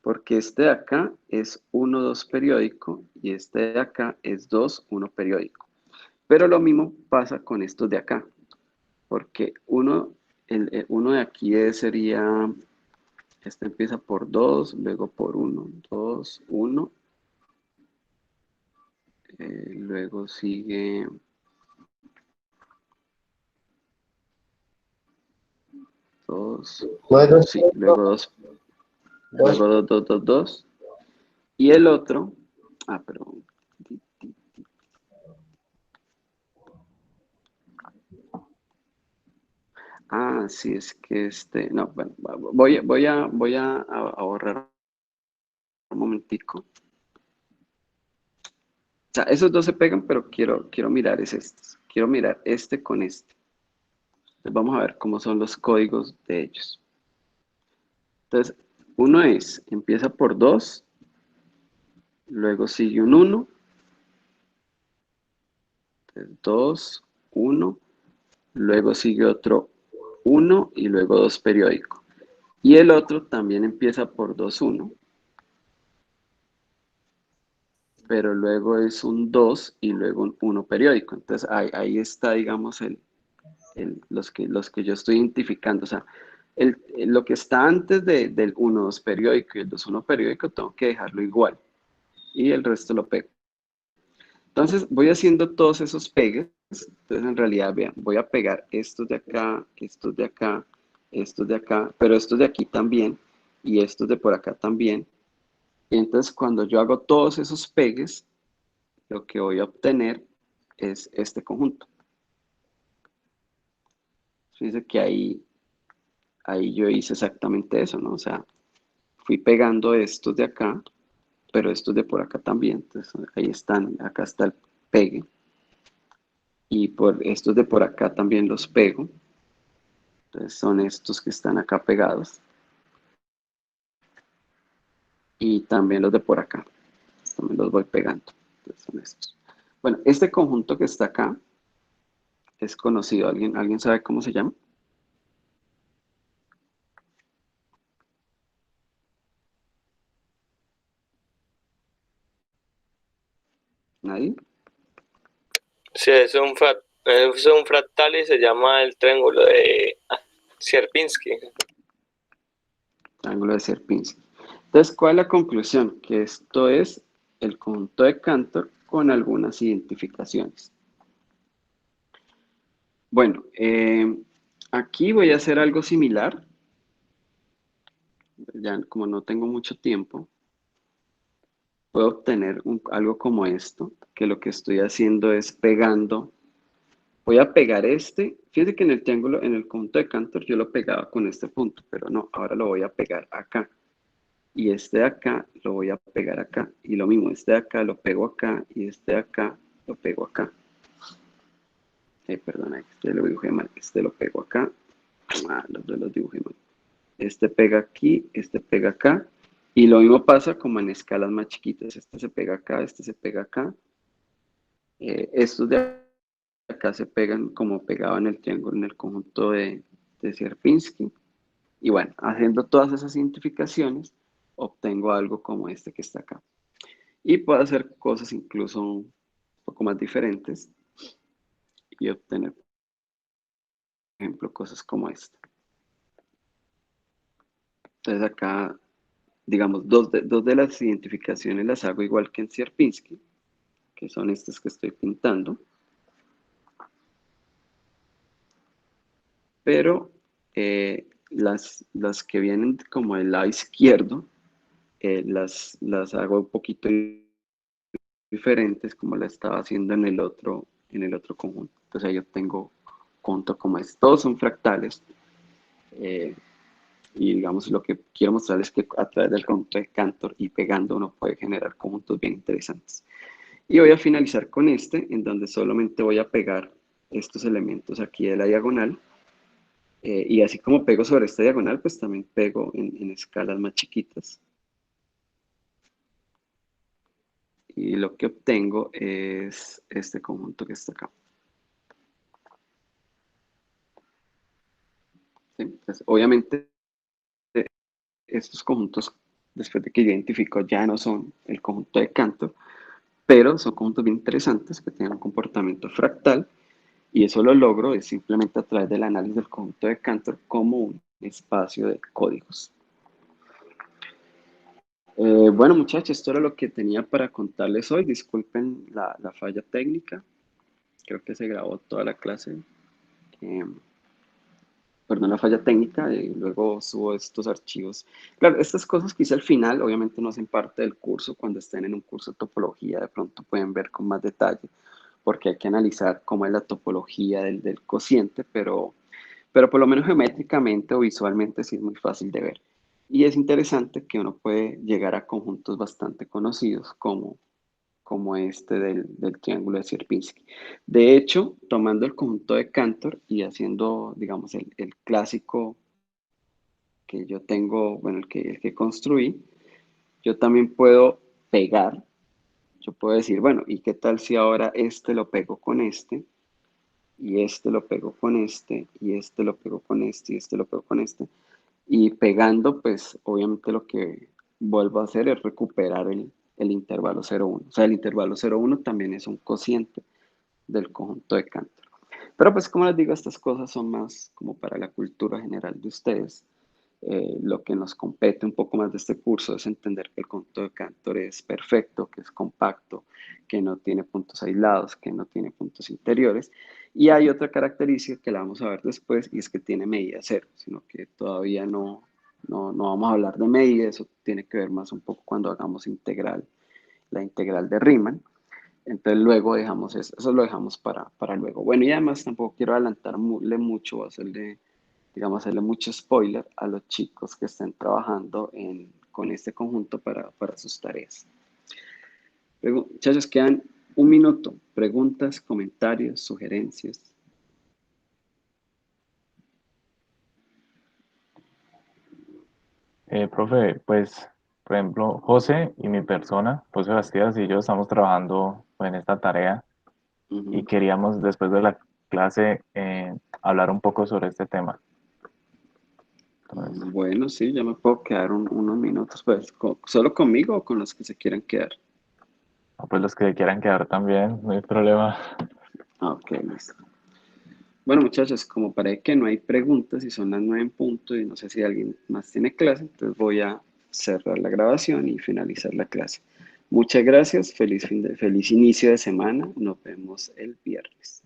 porque este de acá es 1, 2 periódico y este de acá es 2, 1 periódico. Pero lo mismo pasa con estos de acá, porque uno de aquí sería, este empieza por 2, luego por 1, 2, 1, luego sigue 2, Bueno, sí, luego 2, luego 2, 2, 2, 2, y el otro, pero sí, es que no, bueno, voy a ahorrar un momentico. O sea, esos dos se pegan, pero quiero mirar estos. Quiero mirar este con este. Entonces vamos a ver cómo son los códigos de ellos. Entonces, uno empieza por 2, luego sigue un 1, 2, 1, luego sigue otro 1 y luego 2 periódico. Y el otro también empieza por 2, 1, pero luego es un 2 y luego un 1 periódico. Entonces ahí está, digamos, los que yo estoy identificando. O sea, lo que está antes del 1, 2 periódico y el 2, 1 periódico, tengo que dejarlo igual. Y el resto lo pego. Entonces voy haciendo todos esos pegues. Entonces en realidad, vean, voy a pegar estos de acá, estos de acá, estos de acá, pero estos de aquí también y estos de por acá también. Y entonces cuando yo hago todos esos pegues, lo que voy a obtener es este conjunto. Fíjense que ahí yo hice exactamente eso, ¿no? O sea, fui pegando estos de acá, pero estos de por acá también. Entonces ahí están, acá está el pegue. Y por estos de por acá también los pego. Entonces son estos que están acá pegados. Y también los de por acá. También los voy pegando. Entonces son estos. Bueno, este conjunto que está acá es conocido. ¿Alguien sabe cómo se llama? ¿Nadie? Sí, es un fractal y se llama el triángulo de Sierpinski. Triángulo de Sierpinski. Entonces, ¿cuál es la conclusión? Que esto es el conjunto de Cantor con algunas identificaciones. Bueno, aquí voy a hacer algo similar. Ya como no tengo mucho tiempo, puedo obtener algo como esto, que lo que estoy haciendo es pegando. Voy a pegar este. Fíjense que en el triángulo, en el conjunto de Cantor, yo lo pegaba con este punto, pero no, ahora lo voy a pegar acá. Y este de acá lo voy a pegar acá. Y lo mismo, este de acá lo pego acá y este de acá lo pego acá. Perdona, este lo dibujé mal. Este lo pego acá. Los dos los dibujé mal. Este pega aquí, este pega acá. Y lo mismo pasa como en escalas más chiquitas. Este se pega acá, este se pega acá. Estos de acá se pegan como pegado en el triángulo, en el conjunto de Sierpinski. Y bueno, haciendo todas esas identificaciones, obtengo algo como este que está acá. Y puedo hacer cosas incluso un poco más diferentes y obtener, por ejemplo, cosas como esta. Entonces acá, digamos, dos de las identificaciones las hago igual que en Sierpinski, que son estas que estoy pintando. Pero las que vienen como del lado izquierdo, las hago un poquito diferentes como la estaba haciendo en el otro conjunto. Entonces ahí obtengo conjunto como es. Todos son fractales. Y digamos, lo que quiero mostrar es que a través del conjunto de Cantor y pegando uno puede generar conjuntos bien interesantes. Y voy a finalizar con este, en donde solamente voy a pegar estos elementos aquí de la diagonal. Y así como pego sobre esta diagonal, pues también pego en escalas más chiquitas. Y lo que obtengo es este conjunto que está acá. ¿Sí? Entonces, obviamente, estos conjuntos, después de que yo identifico, ya no son el conjunto de Cantor, pero son conjuntos bien interesantes que tienen un comportamiento fractal, y eso lo logro es simplemente a través del análisis del conjunto de Cantor como un espacio de códigos. Bueno, muchachos, esto era lo que tenía para contarles hoy. Disculpen la falla técnica. Creo que se grabó toda la clase. Perdón, la falla técnica. Y luego subo estos archivos. Claro, estas cosas que hice al final, obviamente no hacen parte del curso. Cuando estén en un curso de topología, de pronto pueden ver con más detalle, porque hay que analizar cómo es la topología del cociente, pero por lo menos geométricamente o visualmente sí es muy fácil de ver. Y es interesante que uno puede llegar a conjuntos bastante conocidos como este del triángulo de Sierpinski. De hecho, tomando el conjunto de Cantor y haciendo, digamos, el clásico que yo tengo, bueno, el que construí, yo también puedo pegar. Yo puedo decir, bueno, ¿y qué tal si ahora este lo pego con este? Y este lo pego con este, y este lo pego con este, y este lo pego con este. Y pegando, pues obviamente lo que vuelvo a hacer es recuperar el intervalo 0,1. O sea, el intervalo 0,1 también es un cociente del conjunto de Cantor. Pero pues como les digo, estas cosas son más como para la cultura general de ustedes. Lo que nos compete un poco más de este curso es entender que el conjunto de Cantor es perfecto, que es compacto, que no tiene puntos aislados, que no tiene puntos interiores. Y hay otra característica que la vamos a ver después, y es que tiene medida cero, sino que todavía no vamos a hablar de medida. Eso tiene que ver más un poco cuando hagamos la integral de Riemann. Entonces luego dejamos eso lo dejamos para luego. Bueno, y además tampoco quiero adelantarle mucho, hacerle mucho spoiler a los chicos que estén trabajando con este conjunto para sus tareas. Luego, muchachos, quedan un minuto. Preguntas, comentarios, sugerencias. Profe, pues, por ejemplo, José y mi persona, José Bastidas y yo estamos trabajando en esta tarea y queríamos después de la clase hablar un poco sobre este tema. Entonces, Bueno, sí, ya me puedo quedar unos minutos, pues, ¿solo conmigo o con los que se quieran quedar? pues los que quieran quedar también, no hay problema. Ok, listo. Bueno, muchachos, como parece que no hay preguntas y son las 9 en punto y no sé si alguien más tiene clase, entonces voy a cerrar la grabación y finalizar la clase. Muchas gracias, feliz inicio de semana, nos vemos el viernes.